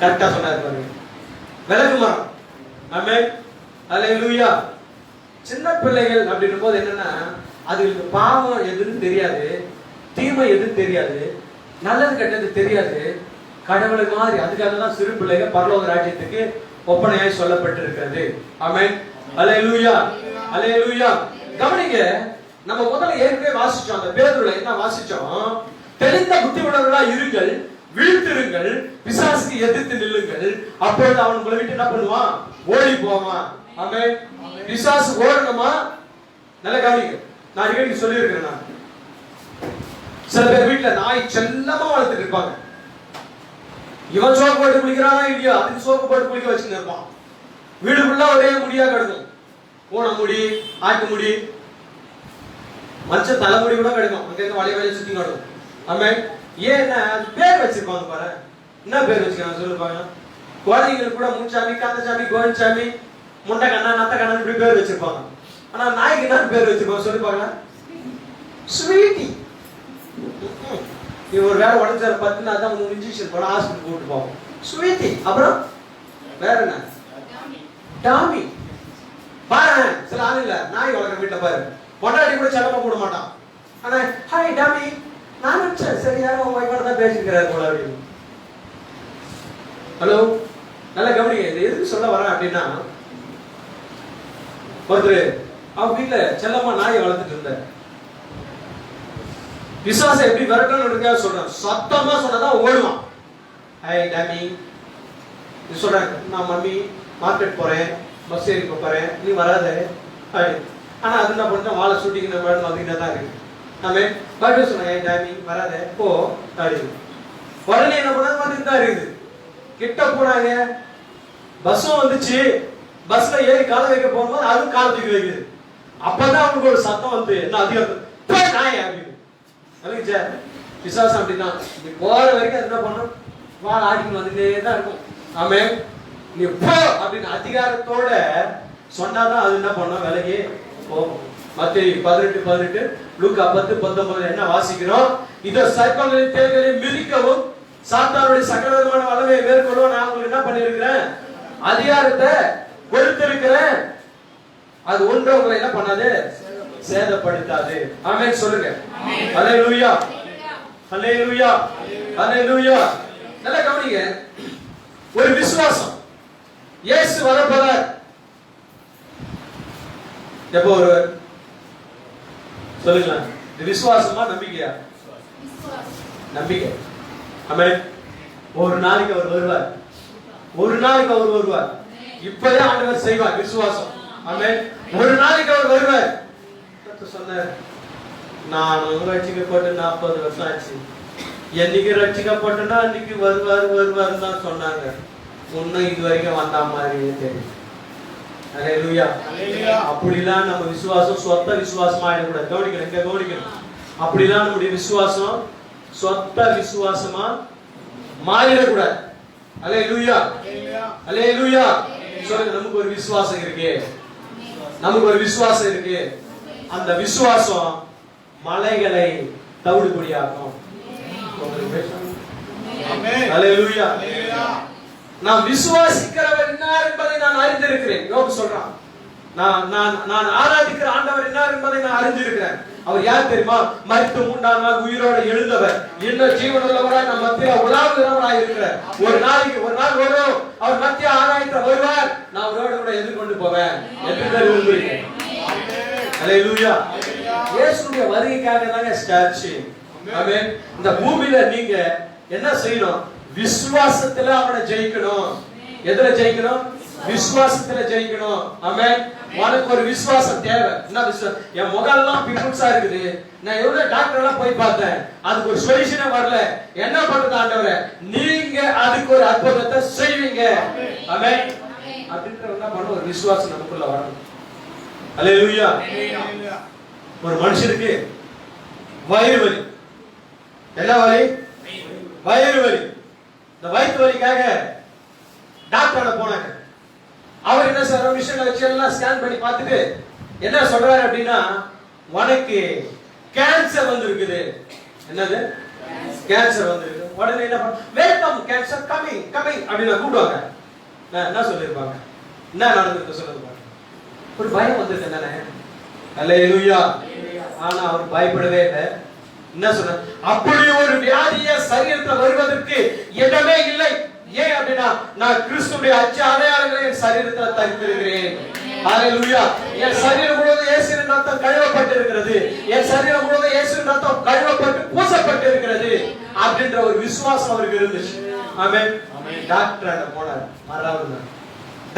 A: கரெக்டா சொன்னாரு பாருங்க, விளக்கு மரம். ஆமென். அல்லேலூயா. சின்ன பிள்ளைகள் அப்படின்னும் போது என்னன்னா, அதுக்கு பாவம் எதுன்னு தெரியாது, தீமை எதுன்னு தெரியாது, நல்லது கெட்டது தெரியாது. கடவுளுக்கு மாதிரி. அதுக்காக தான் சிறு பிள்ளைகள் பரலோக ராஜ்யத்துக்கு ஒப்பனையாய் சொல்லப்பட்டிருக்கிறது. ஆமென். அல்லேலூயா. அல்லேலூயா. கவனிங்க, நம்ம முதல்ல ஏற்கனவே வாசிச்சோம். அந்த பேதுருல என்ன வாசிச்சோம்? தெளிந்த புத்தி உள்ளவர்களா இருங்கள், வீழ்த்திருங்கள், பிசாசுக்கு எதிர்த்து நில்லுங்கள், அப்பொழுது அவன் உங்களை விட்டு என்ன பண்ணுவான்? ஓடி போவான். ஆமென். பிசாசு ஓடணுமா? நல்ல கவனிங்க. நான் அடிக்கடி சொல்லி இருக்கிறேன். சில பேர் வீட்டுல நாய் செல்லமா வளர்த்துட்டு இருப்பாங்க. இவன் சோப்பு போட்டு குளிக்கிறானா இல்லையா, அதுக்கு சோப்பு போட்டு குளிக்க வச்சுன்னு இருப்பான். வீடு ஃபுல்லா ஒரே முடியா கிடக்கும். பூனை முடி, ஆட்டு முடி, மச்ச தலைமுடி கூட கிடக்கும். அங்க வளைய வளைய சுத்தி கிடக்கும். ஆமென். ஏன்னா பேர் வச்சிருப்பாங்க பாரு. என்ன பேர் வச்சுக்கிறாங்க சொல்லுப்பாங்க? குழந்தைங்களுக்கு கூட முன்சாமி, காந்தசாமி, கோவிந்தசாமி, முண்டை கண்ணா, நத்த கண்ணா இப்படி பேர் வச்சிருப்பாங்க. ஆனா நாய்க்கு என்ன பேர் வச்சிருப்பாங்க சொல்லிப்பாங்க? ஸ்வீட்டி. நீ ஒரு வேலை உடஞ்சாரு 10 நாள் தான் உங்களுக்கு இன்ஜெக்ஷன் போட ஹாஸ்பிட்டல் கூட்டு போவோம். ஸ்வீட்டி. அப்புறம் வேற என்ன? டாமி. பாரு சில ஆளுங்க நாய் வளர்க்குற வீட்டுல பாரு, பொண்டாட்டி கூட செல்லமா போட மாட்டான். ஆனா ஹாய் டாமி, நானும் சரி யாரும் உங்க வைஃபோட தான் பேசிக்கிறாரு போல அப்படின்னு. ஹலோ, நல்லா கவனிங்க. இது எதுக்கு சொல்ல வரேன் அப்படின்னா, ஒருத்தர் அவங்க வீட்டுல செல்லமா நாயை வளர்த்துட்டு இருந்தார். விசுவாசம் எப்படி விரட்டணும் சொல்றேன். சத்தமா சொன்னதான் ஓடுவான். ஹாய் டாமி சொல்றேன், நான் மம்மி மார்க்கெட் போறேன், பஸ் ஏறி போறேன், நீ வராத. ஆனா அது என்ன பண்ண வாழை சுட்டிக்கிற மேடம் வந்துக்கிட்டே தான் இருக்கு. நாம பாட்டு சொன்னேன், டாமி வராத போ அப்படின்னு. உடனே என்ன பண்ண வந்துட்டு தான் இருக்குது. கிட்ட போனாங்க, பஸ்ஸும் வந்துச்சு. பஸ்ல ஏறி காலை வைக்க போகும்போது அதுவும் காலை தூக்கி வைக்குது. அப்பதான் அவனுக்கு ஒரு சத்தம் வந்து என்ன அதிகம் நாய் அப்படின்னு. விசுவாசம் அப்படிதான். நீ போற வரைக்கும் அது என்ன பண்ணும்? வாழ ஆடிக்கு வந்துட்டே தான் இருக்கும். ஆமே, நீ போ அப்படின்னு அதிகாரத்தோட சொன்னாதான் அது என்ன பண்ணும்? விலகி போகும். மத்தேயு 18:18, லூக்கா 10:19 என்ன வாசிக்கிறோம்? இதோ சர்ப்பங்களின் தேள்களை மிதிக்கவும் சாத்தானுடைய சகல விதமான வல்லமையை மேற்கொள்ளவும் நான் உங்களுக்கு என்ன பண்ணிருக்கிறேன்? அதிகாரத்தை கொடுத்திருக்கிறேன். அது ஒன்று உங்களை என்ன பண்ணாது? சேதப்படுத்தாது. ஆமென் சொல்லுங்க. ஹல்லேலூயா, ஹல்லேலூயா, ஹல்லேலூயா. நல்லா கவனிங்க. ஒரு விசுவாசம். இயேசு வரப்போறார். எப்போ வருவார் சொல்லுங்க. இது விசுவாசமா நம்பிக்கையா? நம்பிக்கை. ஆமென். ஒரு நாளைக்கு அவர் வருவார். ஒரு நாளைக்கு அவர் வருவார். இப்பவே ஆண்டவர் செய்வார். விசுவாசம். ஆமென். ஒரு நாளைக்கு அவர் வருவார். சொன்னார், நான் ரட்சிக்கப்பட்டு 40 வருஷம் ஆச்சு. என்னைக்கு ரட்சிக்கப்பட்டனா அன்னைக்கு வருவார் தான் சொன்னாங்க. இன்னும் இது வரைக்கும் வந்த மாதிரியே தெரியும். ஹல்லேலூயா. அப்படிலாம் நம்ம விசுவாசம் சொத்த விசுவாசமா ஆயிடக்கூடாது. கவனிக்கணும். அப்படிலாம் நம்முடைய விசுவாசம் சொத்த விசுவாசமா மாறிடக்கூடாது. ஹல்லேலூயா, ஹல்லேலூயா. சொல்லுங்க, நமக்கு ஒரு விசுவாசம் இருக்கு. நமக்கு ஒரு விசுவாசம் இருக்கு. அந்த விசுவாசம் மலைகளை தவிடுபடியாக்கும். ஹல்லேலூயா. நான் விசுவாசிக்கிறவர் இன்னார் என்பதை நான் அறிந்திருக்கிறேன். யோபு சொல்றான், நான் ஆராதிக்கிற ஆண்டவர் இன்னார் என்பதை நான் அறிந்திருக்கிறேன். அவர் யார் தெரியுமா? மரித்து 3ஆம் நாள் உயிரோடு எழுந்தவர், இன்னும் ஜீவனுள்ளவராய் நம் மத்தியில உலாவுகிறவராய் இருக்கிறார். ஒரு நாள் வரும், அவர் மத்திய ஆராய்த்த வருவார். நான் அவரோடு கூட எதிர்கொண்டு போவேன். எத்தனை விரும்புகிறேன்? ஹல்லேலூயா. இயேசுவுடைய வருகைக்காக தாங்க ஸ்டாச்சு. ஆமென். இந்த பூமியில நீங்க என்ன செய்யணும்? விசுவாசத்துல அவனை ஜெயிக்கணும். எதுல ஜெயிக்கணும்? விசுவாசத்துல ஜெயிக்கணும். ஆமென். உனக்கு ஒரு விசுவாசம் தேவை. என்ன விசுவாசம்? என் முகம்லாம் பிம்பிள்ஸா இருக்குது, நான் எவ்வளவு டாக்டர் எல்லாம் போய் பார்த்தேன், அதுக்கு ஒரு சொல்யூஷனே வரல. என்ன பண்றது ஆண்டவரே? நீங்க அதுக்கு ஒரு அற்புதத்தை செய்வீங்க. ஆமென். அப்படின்ற என்ன பண்ண ஒரு விசுவாசம் நமக்குள்ள வரணும். ஹல்லேலூயா. ஒரு மனுஷனுக்கு வயிறு வலி. என்ன வலி? வயிறு வலி. இந்த வயிற்று வலிக்காக டாக்டரோட போனாங்க. அவர் என்ன சார் மிஷினை வச்சு எல்லாம் ஸ்கேன் பண்ணி பார்த்துட்டு என்ன சொல்றாரு அப்படின்னா, உனக்கு கேன்சர் வந்திருக்குது. என்னது? கேன்சர் வந்திருக்கு. உடனே என்ன பண்ண, வெல்கம் கேன்சர் கமிங் அப்படின்னு கூப்பிடுவாங்க. என்ன சொல்லிருப்பாங்க? என்ன நடந்திருக்கு சொல்லுங்க. ஒரு பயம் வந்திருக்கு தானே? ஹல்லேலூயா. ஆனா அவர் பயப்படவே இல்லை. என்ன சொல்ற? அப்படி ஒரு வியாதிய சரீரத்தில் வருவதற்கு இடமே இல்லை. ஏன் அப்படின்னா, நான் கிறிஸ்துவுடைய அச்ச அடையாளங்களை என் சரீரத்தில் தரித்திருக்கிறேன். ஹல்லேலூயா. என் சரீரம் முழுவதும் இயேசுவின் ரத்தம் கழுவப்பட்டு இருக்கிறது. என் சரீரம் முழுவதும் இயேசுவின் ரத்தம் கழுவப்பட்டு பூசப்பட்டு இருக்கிறது அப்படின்ற ஒரு விசுவாசம் அவருக்கு இருந்துச்சு. ஆமென். டாக்டர் அங்க போனார். மறாவது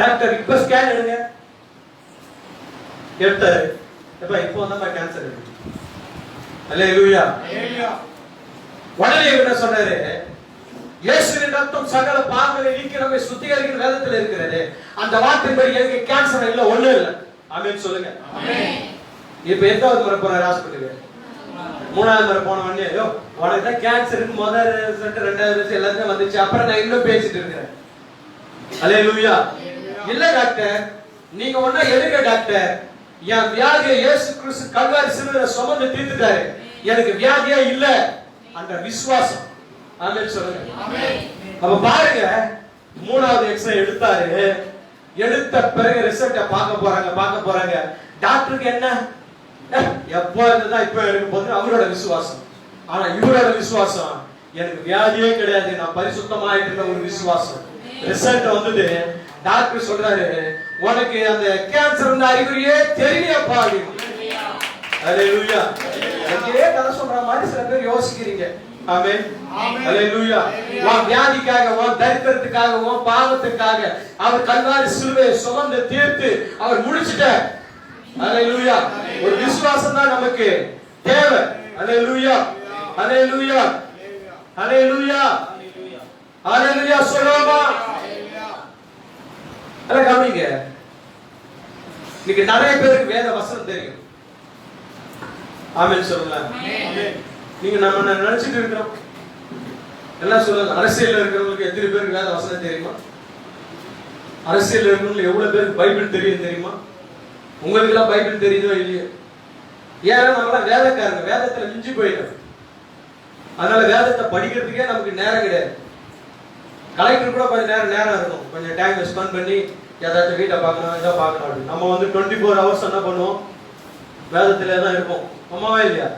A: டாக்டர் இப்ப ஸ்கேன் எடுங்க எடுத்தாரு. இப்போ வந்தா கேன்சர் இருக்கு. ஹல்லேலூயா. உடனே என்ன சொன்னாரு? இயேசுவின் ரத்தம் சகல பாவங்களை நீக்கி நம்மை சுத்திகரிக்கிற வேதத்தில் இருக்கிறது. அந்த வார்த்தையின்படி எனக்கு கேன்சர் இல்ல, ஒண்ணு இல்ல. ஆமென் சொல்லுங்க. ஆமென். இப்போ எதாவது முறை போறாரு ஹாஸ்பிடலுக்கு? 3ஆவது முறை போன உடனே உனக்கு தான் கேன்சருக்கு முதல் ரிசல்ட் 2வது ரிசல்ட் எல்லாத்தையும் வந்துச்சு, அப்புறம் நான் இன்னும் பேசிட்டு இருக்கிறேன். ஹல்லேலூயா. இல்ல டாக்டர், நீங்க ஒண்ணா எடுங்க டாக்டர், என் வியாதியை இயேசு கிறிஸ்து கல்வாரி சிலுவையில சுமந்து தீர்த்துட்டாரு, எனக்கு வியாதியே இல்ல. அந்த விசுவாசம். ஆமென் சொல்லுங்க. ஆமென். அப்ப பாருங்க, 3வது எக்ஸ்ரே எடுத்தாரு. எடுத்த பிறகு ரிசல்ட்ட பார்க்க போறாங்க. டாக்டருக்கு என்ன எப்போ இருந்ததா இப்ப எனக்கு போது அவரோட விசுவாசம். ஆனா இவரோட விசுவாசம், எனக்கு வியாதியே கிடையாது, நான் பரிசுத்தமாயிட்டு ஒரு விசுவாசம். ரிசல்ட் வந்தது. டாக்டர் சொல்றாரு, உனக்கு அந்த கேன்சர் அறிகுறியே தெரியலையப்பா. ஹல்லேலூயா. எனக்கே கதை சொல்ற மாதிரி சில பேர் யோசிக்கிறீங்க. ஆமென். ஹல்லேலூயா. உன் வியாதிக்காக, உன் தரித்திரத்துக்காக, உன் பாவத்துக்காக அவர் கல்வாரி சிலுவையை சுமந்து தீர்த்து அவர் முடிச்சிட்டார். ஹல்லேலூயா. ஒரு விசுவாசம் தான் நமக்கு தேவை. ஹல்லேலூயா. ஹல்லேலூயா. ஹல்லேலூயா. ஹல்லேலூயா சொல்லுமா? அத கவனிங்க. இன்னைக்கு நிறைய பேருக்கு வேத வசனம் தெரியும். ஆமென் சொல்லுங்க. நீங்க நம்ம நினைச்சிட்டு இருக்கோம் எல்லாம் சொல்லுங்க. அரசியல்ல இருக்கிறவங்களுக்கு எத்தனை பேருக்கு வேத வசனம் தெரியுமா? அரசியல்ல இருக்கிறவங்களுக்கு எவ்வளவு பேருக்கு பைபிள் தெரியும் தெரியுமா? உங்களுக்கு எல்லாம் பைபிள் தெரியுதோ இல்லையோ? ஏன்னா நம்மளாம் வேதக்காரங்க, வேதத்துல மிஞ்சி போயிடும். அதனால வேதத்தை படிக்கிறதுக்கே நமக்கு நேரம் கிடையாது. கலெக்டர் கூட கொஞ்சம் நேரம் இருக்கும், கொஞ்சம் டைம் ஸ்பெண்ட் பண்ணி ஏதாச்சும் வீட்டை பார்க்கணும், இதை பார்க்கணும் அப்படின்னு. நம்ம வந்து 24 hours என்ன பண்ணுவோம்? வேதத்திலே தான் இருப்போம். அம்மாவா இல்லையா?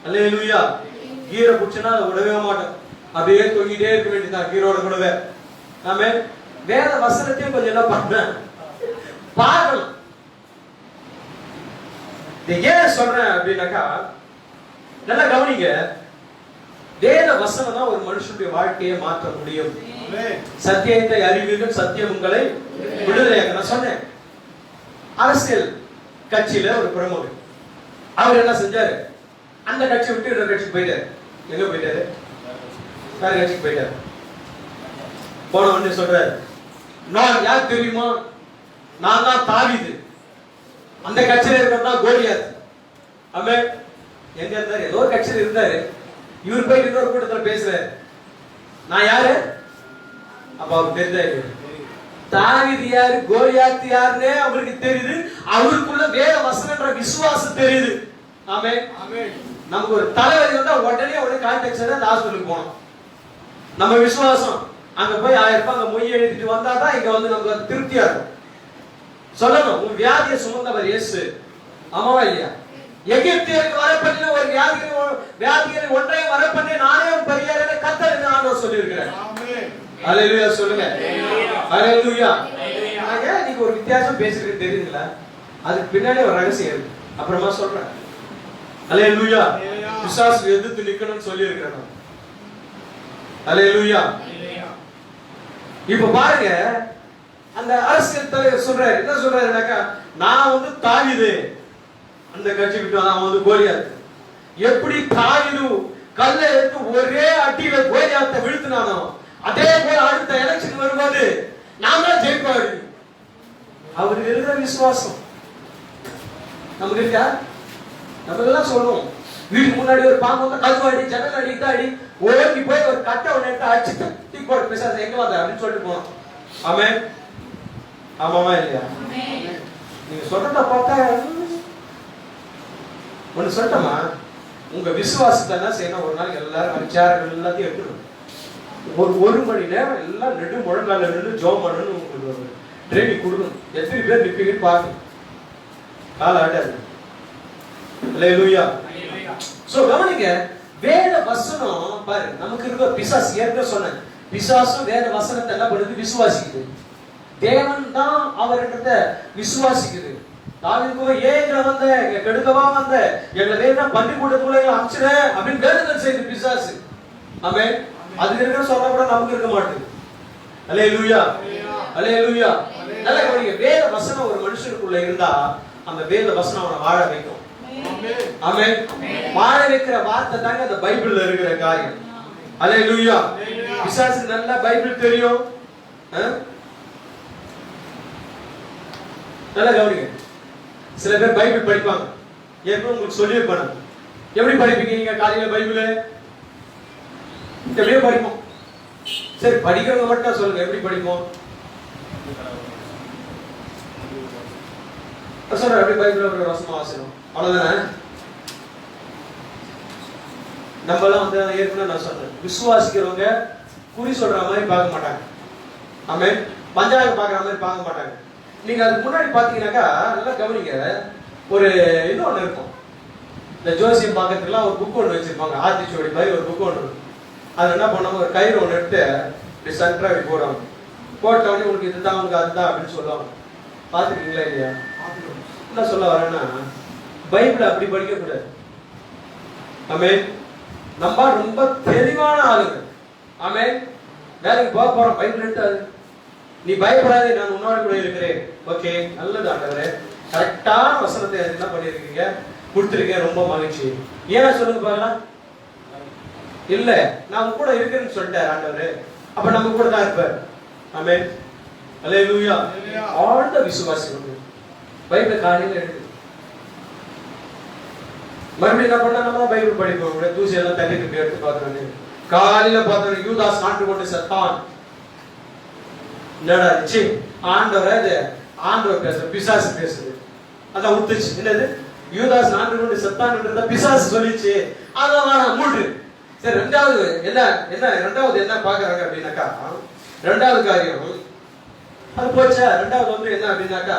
A: அல்லேலூயா. கீரை பிடிச்சுன்னா அதை விடவே மாட்டோம், அப்படியே தொங்கிட்டே இருக்க வேண்டியதான் கீரோட கூடவே. நாம வேத வசனத்தையும் கொஞ்சம் என்ன பண்ண பார்க்கணும். ஏன் சொல்றேன் அப்படின்னாக்கா, நல்லா கவனிங்க, வேத வசனம் தான் ஒரு மனுஷனுடைய வாழ்க்கையை மாற்ற முடியும். சத்தியத்தை அறிவீர்கள், சத்தியம் உங்களை விடுதலையாக்க. நான் சொன்னேன், அரசியல் கட்சியில ஒரு பிரமுகர், அவர் என்ன செஞ்சாரு? அந்த கட்சி விட்டு இன்னொரு கட்சிக்கு போயிட்டாரு. எங்க போயிட்டாரு? வேற கட்சிக்கு போயிட்டாரு. போன உடனே சொல்றாரு, நான் யார் தெரியுமா? நான் தான் தாவீது. அந்த கட்சியில இருக்கிறதா கோலியாத். ஆமே, எங்க இருந்தாரு? ஏதோ கட்சியில இருந்தாரு. இவர் போய் இன்னொரு கூட்டத்தில் பேசுறாரு, நான் யாரு? அப்ப அவருக்கு தெரியாது தாவீது யாரு, கோலியாத் யாருன்னு அவருக்கு தெரியுது. அவருக்குள்ள வேத வசனன்ற விசுவாசம் தெரியுது. ஆமே, நமக்கு ஒரு தலைவலி வந்தா உடனே கான்டாக்ட் அந்த ஹாஸ்பிட்டலுக்கு போனோம். நம்ம விசுவாசம் அங்க போய் 1000 ரூபாய் அங்க மொய் எழுதிட்டு வந்தா தான் இங்க வந்து நமக்கு திருப்தியா இருக்கும். சொல்லணும், உன் வியாதியை சுமந்தவர் இயேசு. ஆமாவா இல்லையா? எகிப்தியருக்கு வரப்பண்ண ஒரு வியாதிகளை ஒன்றையும் வரப்பண்ண நானே ஒரு பரிகாரத்தை கர்த்தர் என்று ஆண்டவர் சொல்லி இருக்கிறார். அல்லேலூயா சொல்லுங்க. அல்லேலூயா. நீங்க ஒரு வித்தியாசம் பேசுறது தெரியுங்களா? அதுக்கு பின்னாடி ஒரு ரகசியம் இருக்கு, அப்புறமா சொல்றேன். அல்லேலூயா. பிசாசு எதிர்த்து நிக்கணும்னு சொல்லி இருக்கிறேன். அல்லேலூயா. இப்ப பாருங்க, அந்த அரசியல் தலைவர் சொல்றாரு, என்ன சொல்றாருனாக்கா, நான் வந்து தாவீது, அந்த கட்சி விட்டு அவன் வந்து கோலியாத். எப்படி தாவீது கல்லை எடுத்து ஒரே அடியில கோலியாத்தை வீழ்த்தினானோ, அதே போல அடுத்த எலெக்ஷன் வரும்போது நான் தான் ஜெயிப்பாரு. அவருக்கு இருக்கிற விசுவாசம் நமக்கு இருக்கா? நம்ம எல்லாம் சொல்லுவோம், வீட்டுக்கு முன்னாடி ஒரு பாம்பு வந்து கல்வாடி ஜன்னல் அடிக்கிட்டு அடி ஓடி போய் ஒரு கட்டை ஒன்று எடுத்து அடிச்சுட்டு தூக்கி போட்டு பேசாத எங்க வந்த அப்படின்னு சொல்லிட்டு போனோம். ஆமே, ஆமாவா இல்லையா? நீங்க சொல்றத பார்த்தா ஒண்ணு சொல்லட்டமா, உங்க விசுவாசத்தை என்ன செய்யணும்? ஒரு நாள் எல்லாரும் விசாரங்கள் எல்லாத்தையும் எடுத்துக்கணும். ஒரு மணி நேரம் எல்லாம் நெடு முழங்கால நின்று ஜோம் பண்ணணும். உங்களுக்கு ட்ரைனிங் கொடுக்கணும். எத்தனை பேர் நிப்பீங்கன்னு பார்க்கணும். கால ஆட்டாது. அல்லேலூயா. சோ கவனிங்க, வேத வசனம் பாரு, நமக்கு இருக்க பிசாசு. ஏற்கனவே சொன்னேன், பிசாசும் வேத வசனத்தை என்ன பண்ணுது? விசுவாசிக்குது. தேவன் தான் அவர்கிட்ட விசுவாசிக்குது. தாவீதுக்கு ஏங்க வந்த, கெடுக்கவா வந்த, எங்களை வேணா பள்ளிக்கூடத்துக்குள்ள அனுப்பிச்சிட அப்படின்னு வேண்டுதல் செய்து பிசாசு. ஆமே, அது இருக்கிற சொல்ல கூட நமக்கு இருக்க மாட்டேங்குது. அல்லேலூயா. அல்லேலூயா. நல்ல கவனிங்க, வேத வசனம் ஒரு மனுஷனுக்குள்ள இருந்தா அந்த வேத வசனம் அவனை வாழ வைக்கும். ஆமே, வாழ வைக்கிற வார்த்தை தாங்க அந்த பைபிள்ல இருக்கிற காரியம். அல்லேலூயா. பிசாசுக்கு நல்லா பைபிள் தெரியும். நல்லா கவனிங்க, சில பேர் பைபிள் படிப்பாங்க. ஏற்கனவே உங்களுக்கு சொல்லியிருப்பாங்க. எப்படி படிப்பீங்க நீங்க காலையில பைபிள்? எப்படியே படிப்போம். சரி, படிக்கிறவங்க மட்டும் சொல்லுங்க, எப்படி படிப்போம்? சொல்ற எப்படி பைபிள் ஒரு வசனம் வாசிக்கணும், அவ்வளவுதானே. நம்ம எல்லாம் வந்து ஏற்கனவே நான் சொன்னேன், விசுவாசிக்கிறவங்க குறி சொல்ற மாதிரி பார்க்க மாட்டாங்க. ஆமே, பஞ்சாயத்து பாக்குற மாதிரி பார்க்க மாட்டாங்க. நீங்க அதுக்கு முன்னாடி பாத்தீங்கன்னாக்கா நல்லா கவனிங்க, ஒரு இது ஒண்ணு இருக்கும். இந்த ஜோசியம் பாக்கிறதுக்குலாம் ஒரு புக் ஒன்று வச்சிருப்பாங்க, ஆத்திச்சோடி மாதிரி ஒரு புக் ஒன்று. அது என்ன பண்ணாங்க, ஒரு கயிறு ஒன்று எடுத்து இப்படி சென்டரா இப்படி போடுவாங்க. போட்டவொடனே உனக்கு இதுதான், உனக்கு அதுதான் அப்படின்னு சொல்லுவாங்க. பாத்துருக்கீங்களா இல்லையா? என்ன சொல்ல வரேன்னா, பைபிள் அப்படி படிக்க கூடாது. ஆமே, நம்ம ரொம்ப தெளிவான ஆளுங்க. ஆமே, வேலைக்கு போக போறோம், பைபிள் எடுத்தாது. நீ பயப்படாதே, நான் உன்னோட கூட இருக்கிறேன். ஓகே, நல்லது ஆண்டவரே, கரெக்டான வசனத்தை என்ன பண்ணிருக்கீங்க, கொடுத்துருக்கேன், ரொம்ப மகிழ்ச்சி. ஏன் சொல்லுங்க பாக்கலாம். இல்ல, நான் கூட இருக்கிறேன்னு சொல்லிட்டார் ஆண்டவரே, அப்ப நம்ம கூட தான் இருப்பார். ஆமே, அல்லேலூயா. ஆழ்ந்த விசுவாசி வந்து பைபிள் காலையில எடுத்து மறுபடியும் என்ன பண்ணா, நம்ம பைபிள் படிப்போம். தூசி எல்லாம் தண்ணிக்கு எடுத்து பாக்குறோம். காலையில பார்த்தோம், யூதாஸ் நாட்டு கொண்டு செத்தான். என்னடா ஆண்டவர், ஆண்டவர் பேசுற, பிசாசு பேசுது. அதான் உத்துச்சு. என்னது? யூதாஸ் 4 கொண்டு செத்தான்றத பிசாசு சொல்லிச்சு. அதான் மூன்று. சரி, ரெண்டாவது என்ன பாக்குறாங்க அப்படின்னாக்கா, ரெண்டாவது காரியம் அது போச்சா. ரெண்டாவது என்ன அப்படின்னாக்கா,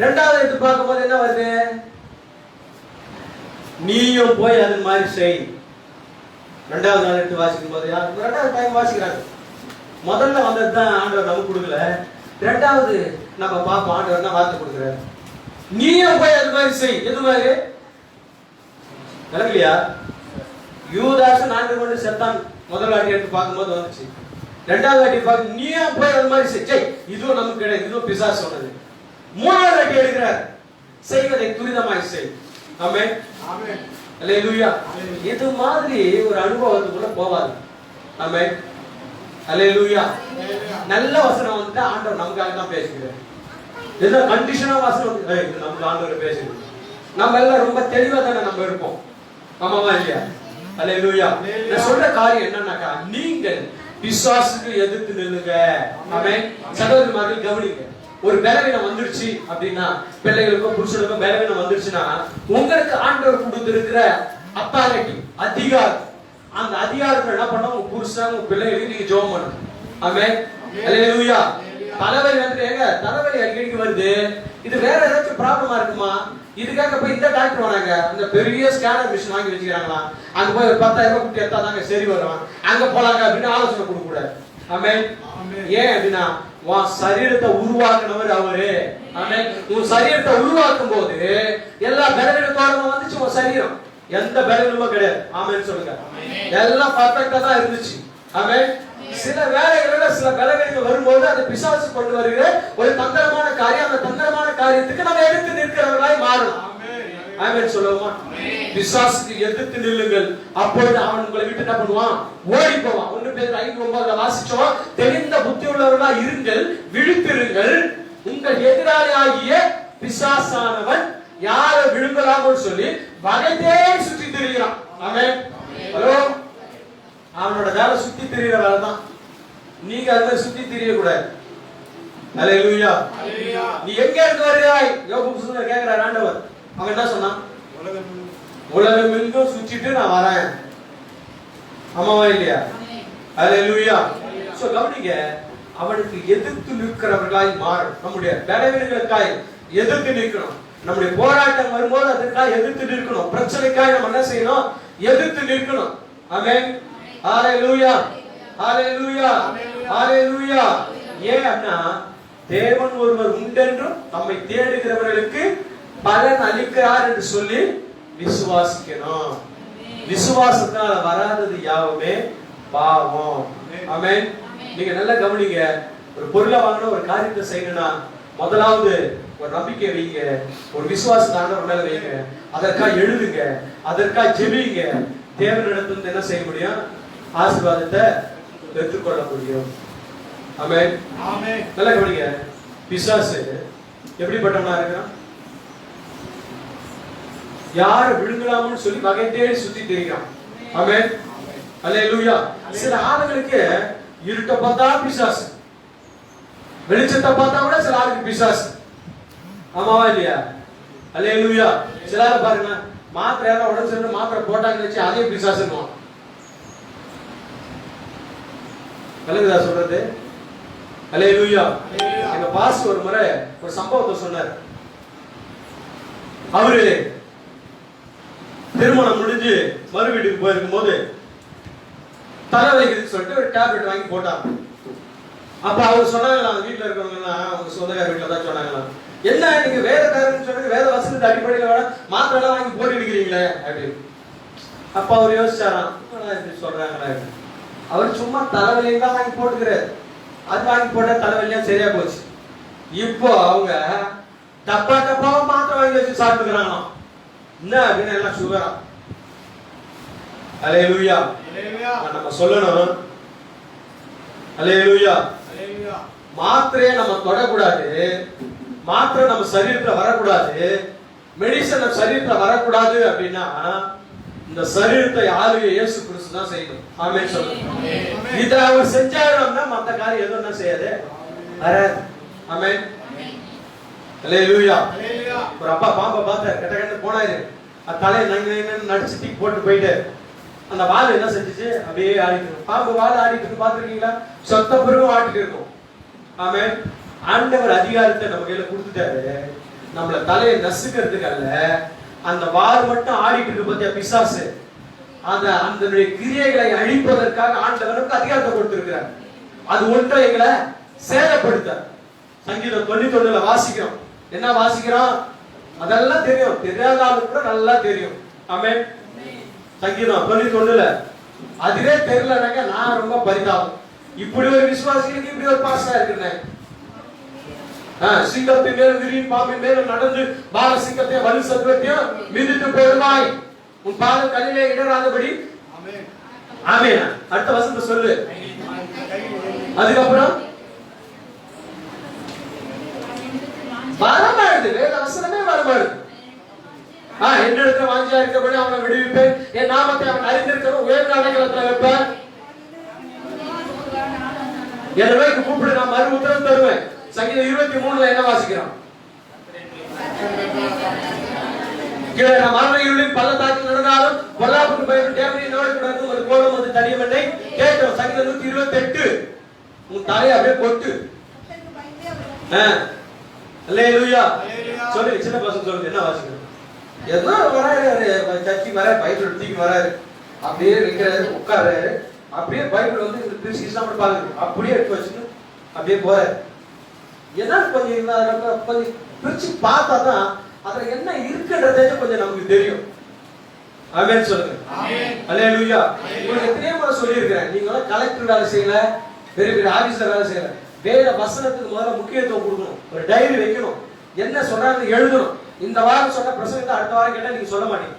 A: ரெண்டாவது எடுத்து பார்க்கும்போது என்ன வருது, நீயும் போய் அது மாதிரி செய். ரெண்டாவது நாள் எடுத்து வாசிக்கும் போது ரெண்டாவது டைம் வாசிக்கிறாங்க. முதல்ல வந்ததுதான் ஆண்டவர் நமக்கு கொடுக்கல, ரெண்டாவது நம்ம பார்ப்போம் ஆண்டவர் தான் வார்த்தை கொடுக்குறாரு. நீயும் போய் அது மாதிரி செய். எது மாதிரி விளங்கலையா? யூதாஸ் 4 கொண்டு செத்தான் முதல் வாட்டி எடுத்து பார்க்கும்போது வந்துச்சு. ரெண்டாவது வாட்டி பார்க்க நீயும் போய் அது மாதிரி செய். இதுவும் நமக்கு கிடையாது, இதுவும் பிசாசு சொன்னது. மூணாவது வாட்டி எடுக்கிறார், செய்வதை துரிதமாய் செய். ஆமென், ஆமென், அல்லேலூயா. இது மாதிரி ஒரு அனுபவத்துக்குள்ள போவாது. ஆமென், அல்லேலூயா. நல்ல வசனம் வந்து ஆண்டவர் நமக்காக தான் பேசுகிறார். ஏதோ கண்டிஷனா வசனம் இது நமக்கு ஆண்டவர் பேசுகிறது. நம்ம எல்லாம் ரொம்ப தெளிவா தானே நம்ம இருப்போம். ஆமாவா இல்லையா? அல்லேலூயா. நான் சொல்ற காரியம் என்னன்னாக்கா, நீங்கள் பிசாசுக்கு எதிர்த்து நில்லுங்க. ஆமென். சகோதரர்கள் கவனிங்க. ஒரு பலவீனம் வந்துருச்சு அப்படின்னா, பிள்ளைகளுக்கும் புருஷனுக்கும் பலவீனம் வந்துருச்சுன்னா, உங்களுக்கு ஆண்டவர் கொடுத்திருக்கிற அத்தாரிட்டி, அதிகாரம், அந்த அதிகாரத்தை என்ன பண்ணணும், உங்க புருஷன் உங்க பிள்ளைகளுக்கு நீங்க ஜெபம் பண்ணணும். ஆமென், அல்லேலூயா. தலைவலி வந்து ஏங்க தலைவலி அடிக்கடி வருது, இது வேற ஏதாச்சும் ப்ராப்ளமா இருக்குமா? இதுக்காக போய் இந்த டாக்டர் வராங்க, அந்த பெரிய ஸ்கேனர் மிஷின் வாங்கி வச்சுக்கிறாங்களா, அங்க போய் 10,000 ரூபாய் கொடுத்து எடுத்தா தாங்க சரி வரும், அங்க போலாங்க அப்படின்னு ஆலோசனை கொடுக்க கூடாது. ஆமென். ஏன் அப்படின்னா, உன் சரீரத்தை உருவாக்குனவர் அவரு. ஆமென். உன் சரீரத்தை உருவாக்கும் போது எல்லா பலவீனத்தோட வந்துச்சு உன் சரீரம், எந்த பலவீனமும் கிடையாது. ஆமென் சொல்லுங்க. எல்லாம் பர்ஃபெக்ட்டா தான் இருந்துச்சு. ஆமென். சில வேலைகள்ல சில பலவீனங்கள் வரும்போது அது பிசாசு கொண்டு வருகிற ஒரு தந்திரமான காரியம், அந்த தந்திரமான காரியத்துக்கு நம்ம எதிர்த்து நிற்கிறவர்களாய் மாறணும். ஆமென் சொல்லுவோமா? பிசாசுக்கு எதிர்த்து நில்லுங்கள், அப்பொழுது அவன் உங்களை விட்டு என்ன பண்ணுவான், ஓடி போவான். 1 பேதுரு 5:9 வாசிச்சோம். தெளிந்த புத்தி உள்ளவர்களா இருங்கள், விழித்திருங்கள், உங்கள் எதிராளியாகிய பிசாசானவன் யாரை விழுங்கலாமோ சொல்லி வகைதே சுற்றி திரிகிறான். ஆமென். ஹலோ, அவனோட வேலை சுத்தி திரிகிற வேலை தான். நீங்க அதை சுத்தி திரிய கூடாது. அல்லேலூயா. நீ எங்க இருந்து வருகிறாய்? யோபு புத்தகத்துல கேக்குறார் ஆண்டவர். அவன் என்ன சொன்னான்? உலகம் எங்கும் சுற்றிட்டு நான் வரேன். ஆமாவா இல்லையா? அல்லேலூயா. சோ கவனிங்க, அவனுக்கு எதிர்த்து நிற்கிறவர்களாய் மாறும். நம்முடைய பலவீனங்களுக்காய் எதிர்த்து நிற்கணும். நம்முடைய போராட்டம் வரும்போது அதற்காக எதிர்த்து நிற்கணும். பிரச்சனைக்காய் நம்ம என்ன செய்யணும்? எதிர்த்து நிற்கணும். ஆமென். ஹalleluya, ஹalleluya, ஹalleluya. ஏன்னா தேவன் ஒருவர் உண்டென்றும் நம்மை தேடுகிறவர்களுக்கு பலன் அளிக்கிறார் என்று சொல்லி விசுவாசிக்கணும். விசுவாசத்தால வராதது யாவுமே பாவம். ஆமென். நீங்க நல்லா கவனிங்க. ஒரு பொருளை வாங்கணும், ஒரு காரியத்தை செய்யணும்னா முதலாவது ஒரு நம்பிக்கை வைங்க, ஒரு விசுவாசத்தான ஒரு மேல வைங்க, அதற்காக எழுதுங்க, அதற்காக ஜெபிங்க. தேவனிடத்திலிருந்து என்ன செய்ய முடியும்? ஆசீர்வாதத்தை பெற்றுக்கொள்ள முடியும். ஆமென், ஆமென். நல்லா கவனிங்க. பிசாசு எப்படிப்பட்டவனா இருக்கான்? யாரை விழுங்கலாம்னு சொல்லி வகை தேடி சுத்தி திரிகிறான். ஆமென், அல்லேலூயா. சில ஆளுங்களுக்கு இருட்ட பார்த்தா பிசாசு, வெளிச்சத்தை பார்த்தா கூட சில ஆளுக்கு பிசாசு. ஆமாவா இல்லையா? அல்லேலூயா. சில ஆளு பாருங்க, மாத்திரை எல்லாம் உடம்பு சேர்ந்து மாத்திரை போட்டாங்கன்னு வச்சு அதே பிசாசுன்னுவான். கலங்குதா சொல்றது? அல்லேலூயா. எங்க பாஸ் ஒரு முறை ஒரு சம்பவத்தை சொன்னார். அவரு திருமணம் முடிஞ்சு மறு வீட்டுக்கு போயிருக்கும் போது தலைவலிக்குதுன்னு சொல்லிட்டு ஒரு டேப்லெட் வாங்கி போட்டான். அப்ப அவர் சொன்னாங்களா, வீட்டுல இருக்கிறவங்க அவங்க சொந்தக்கார வீட்டுல தான் சொன்னாங்களா, என்ன நீங்க வேற தரன்னு சொல்றது, வேற வசனத்தை அடிப்படையில மாத்திரை எல்லாம் வாங்கி போட்டு இருக்கிறீங்களே அப்படின்னு. அப்ப அவர் யோசிச்சாராம், இப்படி சொல்றாங்களே. அவர் சும்மா தலைவலியும் தான் வாங்கி போட்டுக்கிறாரு. அது வாங்கி போட்டா தலைவலியா சரியா போச்சு. இப்போ அவங்க டப்பா டப்பாவா மாத்திரை வாங்கி வச்சு சாப்பிட்டுக்கிறாங்களாம். என்ன அப்படின்னு எல்லாம் சுகரா. அல்லேலூயா. நம்ம சொல்லணும், அல்லேலூயா. மாத்திரையை நம்ம தொடக்கூடாது, மாத்திரை நம்ம சரீரத்துல வரக்கூடாது, மெடிசன் நம்ம சரீரத்துல வரக்கூடாது. அப்படின்னா இந்த சரீரத்தை ஆளுகை இயேசு கிறிஸ்து தான் செய்யணும். ஆமென் சொல்லுங்க. இத அவர் செஞ்சாருன்னா மத்த காரியம் எதுவும் என்ன செய்யாது, வராது. ஆமென், அல்லேலூயா. ஒரு அப்பா பாம்பை பார்த்தாரு, கெட்ட கெட்ட போனாரு, அது தலையை நங்கு நடிச்சு தீக்கு போட்டு போயிட்டு அந்த வால் என்ன செஞ்சுச்சு, அப்படியே ஆடிட்டு. பாம்பு வால் ஆடிட்டு பாத்துருக்கீங்களா? சொத்த பிறகும் ஆடிட்டு இருக்கும். ஆமே. ஆண்டவர் அதிகாரத்தை நம்ம கையில கொடுத்துட்டாரு, நம்மள தலையை நசுக்கிறதுக்கு அல்ல. அந்த வால் மட்டும் ஆடிட்டு இருக்கு பத்தியா பிசாசு, அந்த கிரியைகளை அழிப்பதற்காக ஆண்டவருக்கு அதிகாரத்தை கொடுத்திருக்கிறார். அது ஒன்றை எங்களை சேதப்படுத்த. சங்கீதம் 91 வாசிக்கிறோம். என்ன வாசிக்கிறோம்? அதெல்லாம் தெரியும், தெரியாதாலும் கூட நல்லா தெரியும். ஆமென். சங்கீதம் 91 அதுவே தெரியலனாக்க நான் ரொம்ப பரிதாபம். இப்படி ஒரு விசுவாசிகளுக்கு இப்படி ஒரு பாஸ்டா இருக்கிறேன். சிங்கத்தின் மேலும் விரியின் பாம்பின் மேலும் நடந்து பால சிங்கத்தையும் வலு சர்ப்பத்தையும் மிதித்து போடுவாய், உன் பாதம் கல்லிலே இடராதபடி. ஆமென். அடுத்த வசனத்தை சொல்லு. அதுக்கப்புறம் வரமாடுது, வேத வசனமே வரமாடுது. என்னிடத்துல வாஞ்சியா இருக்கபடி அவனை விடுவிப்பேன், என் நாமத்தை அவன் அறிந்திருக்கிறவன் உயர்ந்த அடைக்கலத்துல வைப்பேன், என் நோய்க்கு கூப்பிடு நான் மறு உத்தரவு தருவேன். சங்கீதம் 23 என்ன வாசிக்கிறோம்? நான் மரண இருளின் பள்ளத்தாக்கில் நடந்தாலும் பொல்லாப்புக்கு பயப்படும் தேவனின் நோய் கூடாது, ஒரு கோலம் வந்து தனியும் என்னை கேட்டோம். சங்கீதம் 128 உன் தலையை அப்படியே கொட்டு. அல்லேலூயா. சொல்லு, சின்ன பசங்க சொல்லுங்க, என்ன வாசிக்கிறோம்? ஏதோ வராரு சர்ச்சைக்கு வர, பைபிள் தூக்கி வராரு, அப்படியே நிக்கிறாரு, உட்கார்றாரு, அப்படியே பைபிள் வந்து பாக்குது, அப்படியே எடுத்து வச்சுட்டு அப்படியே போறாரு. என்ன கொஞ்சம் கொஞ்சம் பிரிச்சு பார்த்தா தான் அதுல என்ன இருக்குன்றதே கொஞ்சம் நமக்கு தெரியும். ஆமென் சொல்லுங்க. அல்லேலூயா. உங்களுக்கு எத்தனை முறை சொல்லி இருக்கிறேன், நீங்க எல்லாம் கலெக்டர் வேலை செய்யல, பெரிய பெரிய ஆபீசர் வேலை செய்யல, வேத வசனத்துக்கு முதல்ல முக்கியத்துவம் கொடுக்கணும். ஒரு டைரி வைக்கணும், என்ன சொல்றாங்க எழுதணும். இந்த வாரம் சொன்ன பிரசங்கத்தை அடுத்த வாரம் கேட்டா நீங்க சொல்ல மாட்டீங்க.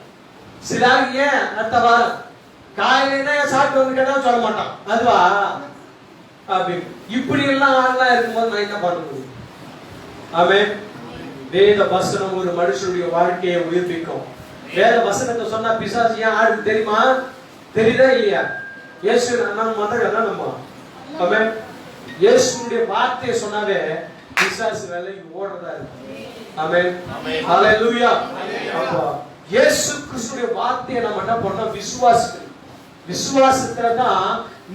A: சிலாங்க ஏன் அடுத்த வாரம் காலையில சாப்பிட்டு வந்து கேட்டா சொல்ல மாட்டான், அதுவா அப்படி இப்படி எல்லாம் ஆள்லாம் இருக்கும்போது நான் என்ன பண்ண முடியும்? ஆமென். வேத வசனம் ஒரு மனுஷனுடைய வாழ்க்கையை உயிர்ப்பிக்கும். வேத வசனத்தை சொன்னா பிசாசு ஏன் ஆடுது தெரியுமா? தெரியுதா இல்லையா? இயேசு நம்ம மதம் நம்ம. ஆமென். இயேசுடைய வார்த்தையை சொன்னாவே பிசாசு வேலைக்கு ஓடுறதா இருக்கு. ஆமென். ஹalleluya. அப்போ இயேசு கிறிஸ்துடைய வார்த்தையை நம்ம என்ன பண்ணோம்? விசுவாசிக்கணும். விசுவாசத்துல தான்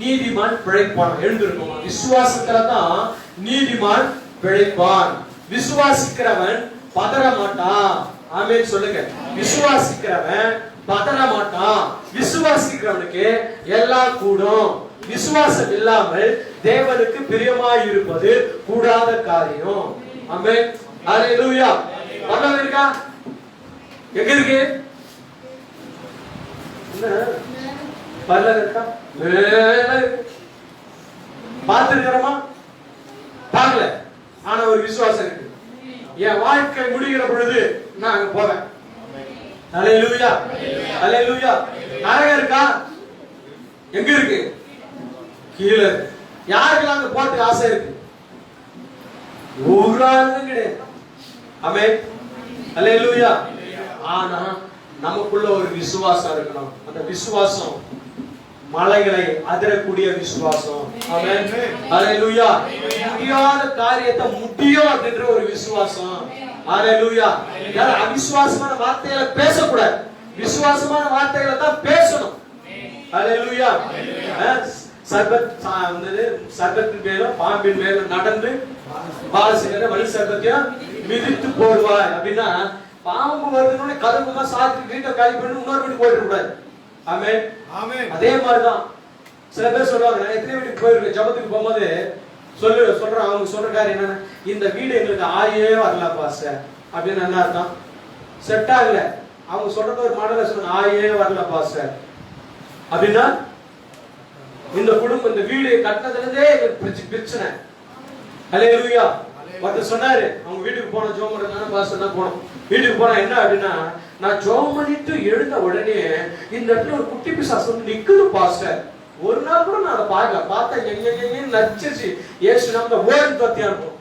A: நீதிமான் பிழைப்பான். எழுந்திருக்கோம். விசுவாசத்துல தான் நீதிமான் பிழைப்பான். விசுவாசிக்கிறவன் பதற மாட்டான். ஆமென் சொல்லுங்க. விசுவாசிக்கிறவன் பதற மாட்டான். விசுவாசிக்கிறவனுக்கு எல்லாம் கூடும். விசுவாசம் இல்லாமல் தேவனுக்கு பிரியமாய் இருப்பது கூடாத காரியம். ஆமென். ஹalleluya. பரலோகம் இருக்கா? எங்க இருக்கு? என்ன பரலோகம் இருக்கா? மேல பார்த்திருக்கிறோமா? பார்க்கல. ஆனா ஒரு விசுவாசம் இருக்கு. என் வாழ்க்கை முடிகிற பொழுது நான் அங்க போவேன். ஹalleluya. ஹalleluya. நரகம் இருக்கா? எங்க இருக்கு? கீழே. யாருக்கெல்லாம் அங்க போட்டு ஆசை இருக்கு? ஒரு ஆளும் கிடையாது. ஆமென். ஹalleluya. ஆனா நமக்குள்ள ஒரு விசுவாசம் இருக்கணும். அந்த விசுவாசம் மலைகளை அதிரக்கூடிய விசுவாசம். ஆமென். ஹalleluya. முடியாத காரியத்தை முடியும் அப்படின்ற ஒரு விசுவாசம். ஹalleluya. அவிசுவாசமான வார்த்தைகளை பேசக்கூடாது, விசுவாசமான வார்த்தைகளை தான் பேசணும். ஹalleluya. சர்பத்தின் மேலும் பாம்பின் மேலும் நடந்து பாலசிங்கரை வலி சர்பத்தையும் மிதித்து போடுவாய் அப்படின்னா, பாம்பு வருதுன்னு கதவுமா சாத்தி வீட்டை காலி பண்ணி இன்னொரு வீட்டுக்கு போயிட கூடாது. ஆமென். அதே மாதிரிதான் சில பேர் சொல்லுவாங்க, நான் எத்தனை வீட்டுக்கு போயிருக்கேன், ஜபத்துக்கு போகும்போது சொல்றேன், அவங்க சொல்ற காரியம் என்னன்னா, இந்த வீடு எங்களுக்கு ஆயே வரல பாஸ்டர் அப்படின்னு. என்ன அர்த்தம்? செட் ஆகல. அவங்க சொல்றது ஒரு மாடல சொல்லுங்க, ஆயே வரல பாஸ்டர் அப்படின்னா இந்த குடும்பம் இந்த வீடு கட்டினதுல இருந்தே பிரச்சனை. ஹalleluya. ஒருத்தர் சொன்னாரு, அவங்க வீட்டுக்கு போன ஜோம் பண்ணானே பாஸ்டர் தான் போனோம். வீட்டுக்கு போனா என்ன அப்படின்னா, நான் ஜோம் பண்ணிட்டு எழுந்த உடனே இந்த இடத்துல ஒரு குட்டி பிசாசு வந்து நிக்குது பாஸ்டர். ஒரு நாள் கூட நான் அதை பார்க்கல. பார்த்தா எங்க நச்சிருச்சு. இயேசு நம்ம ஓடி தொத்தியா இருக்கும்.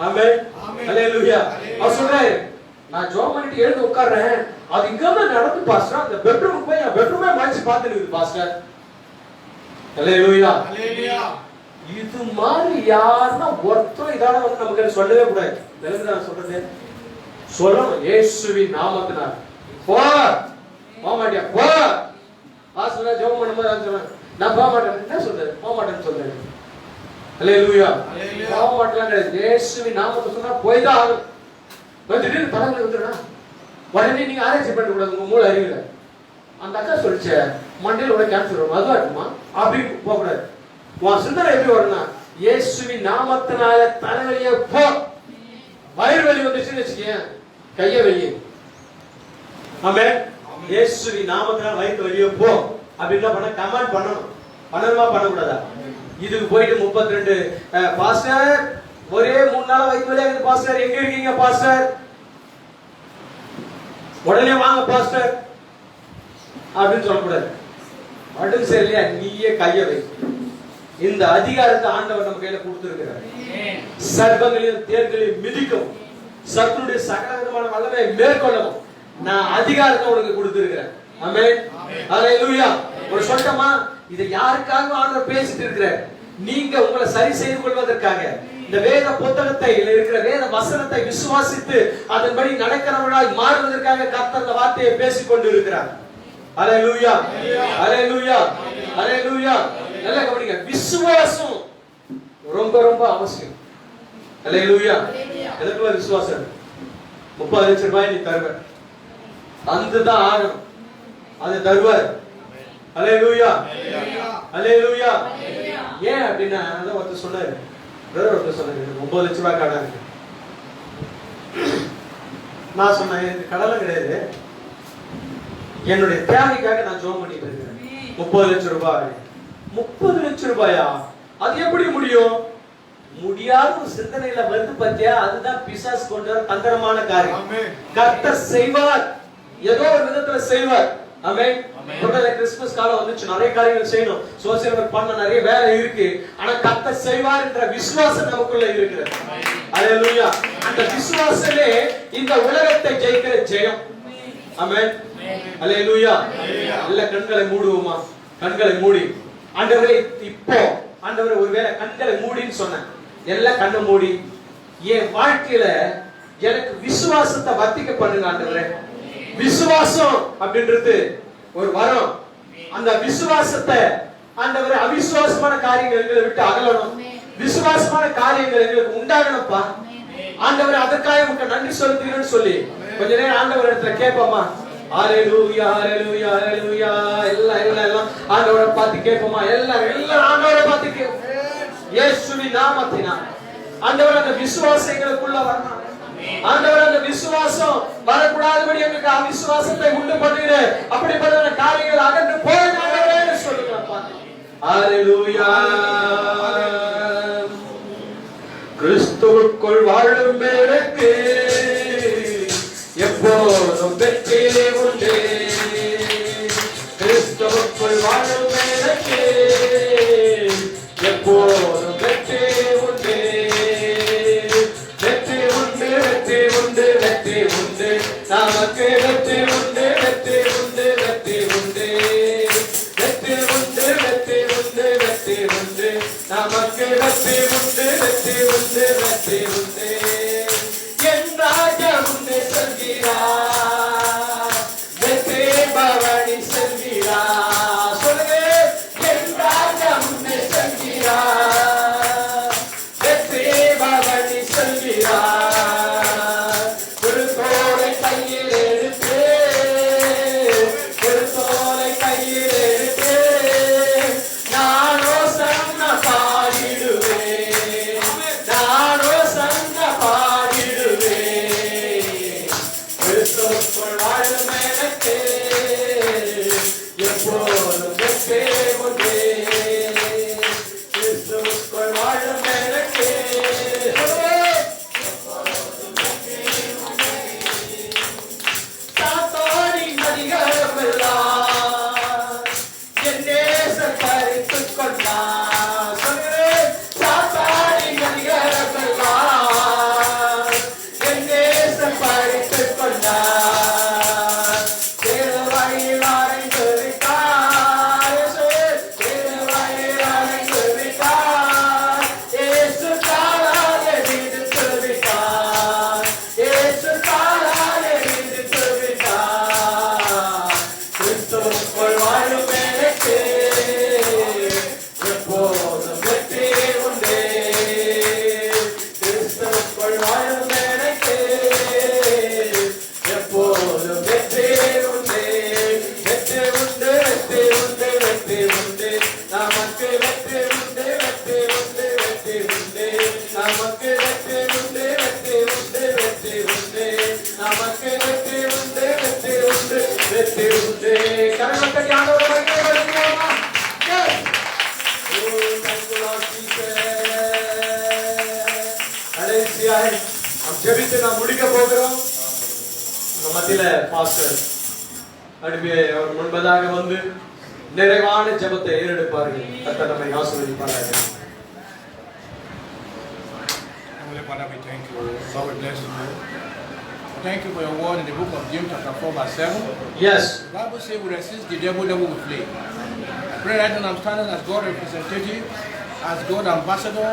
A: ஆமென். ஹalleluya. அவர் சொல்றாரு, நான் ஜோம் பண்ணிட்டு எழுந்து உட்கார்றேன், அது இங்க தான் நடந்து பாஸ்டர். அந்த பெட்ரூமுக்கு போய் என் பெட்ரூமே மறைச்சு பார்த்துட்டு இருக்குது பாஸ்டர். ஹalleluya. இது மாதிரி யாருன்னா ஒருத்தர் இதான வந்து நமக்கு சொல்லவே கூடாது. தெலுங்குல சொல்றது சொல்லணும் இயேசுவின் நாமத்தினால். போ போக மாட்டியா? போ. பாஸ்டர் ஜெபம் பண்ணும்போது சொல்றேன், நான் போக மாட்டேன். என்ன சொல்றது? போக மாட்டேன்னு சொல்றேன். அல்லேலூயா. போக மாட்டேலாம் கிடையாது. இயேசுவின் நாமத்தை சொன்னா போய் தான் ஆகும். திடீர்னு படங்களை விட்டுறா உடனே நீங்க ஆராய்ச்சி பண்ண கூடாது. உங்க மூளை அறிவில அந்த அக்கா சொல்லிச்ச மண்டையில உட கேன்சர் வரும், அதுவா இருக்குமா? அப்படி போக கூடாது. உன் சிந்தனை எப்படி வரும்னா, இயேசுவின் நாமத்தினால தலைவலிய போ. வயிறு வலி வந்துச்சுன்னு வச்சுக்கேன், கைய வெளியே. ஆமென். இயேசுவின் நாமத்தினால வயிறு வலிய போ அப்படின்னு பண்ண கமாண்ட் பண்ணணும். பண்ணணுமா பண்ணக்கூடாதா? இதுக்கு போயிட்டு 32 பாஸ்டர் ஒரே 3 நாளா வயிறு வலியா இருக்கு பாஸ்டர், எங்க இருக்கீங்க பாஸ்டர்? உடனே வாங்க பாஸ்டர் அப்படின்னு சொல்லக்கூடாது. உடம்பு சரியில்லையா, நீயே கைய வை. இந்த அதிகாரத்தை ஆண்டவர் நம்ம கையில கொடுத்திருக்கிறார். சர்ப்பங்களையும் தேர்களையும் மிதிக்கும், சத்துருடைய சகல விதமான வல்லமையை மேற்கொள்ளவும் நான் அதிகாரத்தை உனக்கு கொடுத்திருக்கிறேன். ஆமென். ஹல்லேலூயா. ஒரு சொல்லமா, இதை யாருக்காக ஆண்டவர் பேசிட்டு இருக்கிறார்? நீங்க உங்களை சரி செய்து கொள்வதற்காக இந்த வேத புத்தகத்தை இருக்கிற வேத வசனத்தை விசுவாசித்து அதன்படி நடக்கிறவர்களாய் மாறுவதற்காக கர்த்தர் இந்த வார்த்தையை பேசிக் கொண்டு இருக்கிறார். ஹல்லேலூயா. ஹல்லேலூயா. ஹல்லேலூயா. நல்ல கவனிங்க, விசுவாசம் ரொம்ப ரொம்ப அவசியம். ஹல்லேலூயா. எதுக்குள்ள விசுவாசம்? 30 லட்சம் ரூபாய் நீ தருவ, அதுதான் ஆகணும், அது தருவார். ஹல்லேலூயா. ஹல்லேலூயா. ஏன் அப்படின்னா அதான் ஒருத்தர் சொன்னாரு, ஒருத்தர் சொன்னாரு 9 லட்சம் ரூபாய் கடன் இருக்கு. நான் சொன்னேன், எனக்கு கடலாம் கிடையாது, என்னுடைய தேவைக்காக நான் ஜெபம் பண்ணிட்டு இருக்கேன். 30 லட்சம் ரூபாய். 30 லட்சம் ரூபாயா? அது எப்படி முடியும்? முடியாத ஒரு சிந்தனையில வருது பத்தியா? அதுதான் பிசாசு கொண்டு வர தந்திரமான காரியம். கர்த்தர் செய்வார், ஏதோ ஒரு விதத்துல செய்வார். ஆமென். முதல்ல கிறிஸ்மஸ் காலம் வந்துச்சு, நிறைய காரியங்கள் செய்யணும், சோசியல் ஒர்க் பண்ண நிறைய வேலை இருக்கு. ஆனா கர்த்தர் செய்வார் என்ற விசுவாசம் நமக்குள்ள இருக்கிறது. ஹல்லேலூயா. அந்த விசுவாசமே இந்த உலகத்தை ஜெயிக்கிற ஜெயம். ஆமென். ஹல்லேலூயா. நல்ல கண்களை மூடுவோமா? கண்களை மூடி, ஆண்டவரே இப்போ ஆண்டவரே ஒருவேளை கண்களை மூடின்னு சொன்னேன், எல்லாம் கண்ணை மூடி என் வாழ்க்கையில எனக்கு விசுவாசத்தை வர்த்திக்க பண்ணுங்க ஆண்டவரே. விசுவாசம் அப்படின்றது ஒரு வரம். அந்த விசுவாசத்தை ஆண்டவரே அவிசுவாசமான காரியங்கள் எங்களை விட்டு அகலணும், விசுவாசமான காரியங்கள் எங்களுக்கு உண்டாகணும்ப்பா ஆண்டவரே. அதற்காக உங்களுக்கு நன்றி செலுத்துகிறேன்னு சொல்லி கொஞ்ச நேரம் ஆண்டவர் இடத்துல கேட்போமா? ஹல்லேலூயா. ஹல்லேலூயா. ஹல்லேலூயா. எல்லாம் ஆண்டவரை பார்த்து கேட்போமா? எல்லாம் ஆண்டவரை பார்த்து கேட்போம். இயேசுவின் நாமத்தினால் ஆண்டவர் அந்த விசுவாசம் எங்களுக்குள்ள வரணும். ஆண்டவர் அந்த விசுவாசம் வரக்கூடாதபடி எங்களுக்கு அவிசுவாசத்தை உண்டு பண்ணுகிற அப்படிப்பட்ட காரியங்கள் அகன்று போய் சொல்லுங்கப்பா. ஹல்லேலூயா. கிறிஸ்துவுக்குள் வாழும் எனக்கு எப்போதும் வெற்றி உண்டு. கிறிஸ்துவுக்குள் வாழும் எனக்கு எப்போதும் வெற்றி உண்டு. வெற்றி உண்டு, வெற்றி உண்டு, வெற்றி உண்டு, நமக்கு வெற்றி உண்டு, வெற்றி உண்டு, வெற்றி உண்டு, வெற்றி உண்டு, வெற்றி உண்டு, வெற்றி உண்டு, நமக்கு வெற்றி உண்டு, வெற்றி உண்டு, வெற்றி உண்டு. என் ராஜா உண்டு செல்கிறார், வெற்றி பவனி செல்கிறார். சொல்லுங்க, என் ராஜா உண்டு செல்கிறார், வெற்றி பவனி செல்கிறார். ஒரு தோளை கையில் எடுத்து, ஒரு தோளை கையில் எடுத்து நானோ சன்ன பாடிடுவேன், நானோ சன்ன பாடிடுவேன். முன்பதாய் நாம் ஜெபித்து நாம் முடிக்க போகிறோம். நம்ம மத்தியில பாஸ்டர் அடுவே அவர் முன்பதாக வந்து நிறைவான ஜெபத்தை ஏறெடுப்பார்கள். கர்த்தர் நம்மை ஆசீர்வதிப்பாராக.
C: Heavenly Father, we thank you. Lord, we bless you. Thank you for your word in the book of James chapter 4 verse 7.
A: Yes.
C: The Bible says we resist the devil will flee. I pray right now I'm standing as God representative, as God ambassador,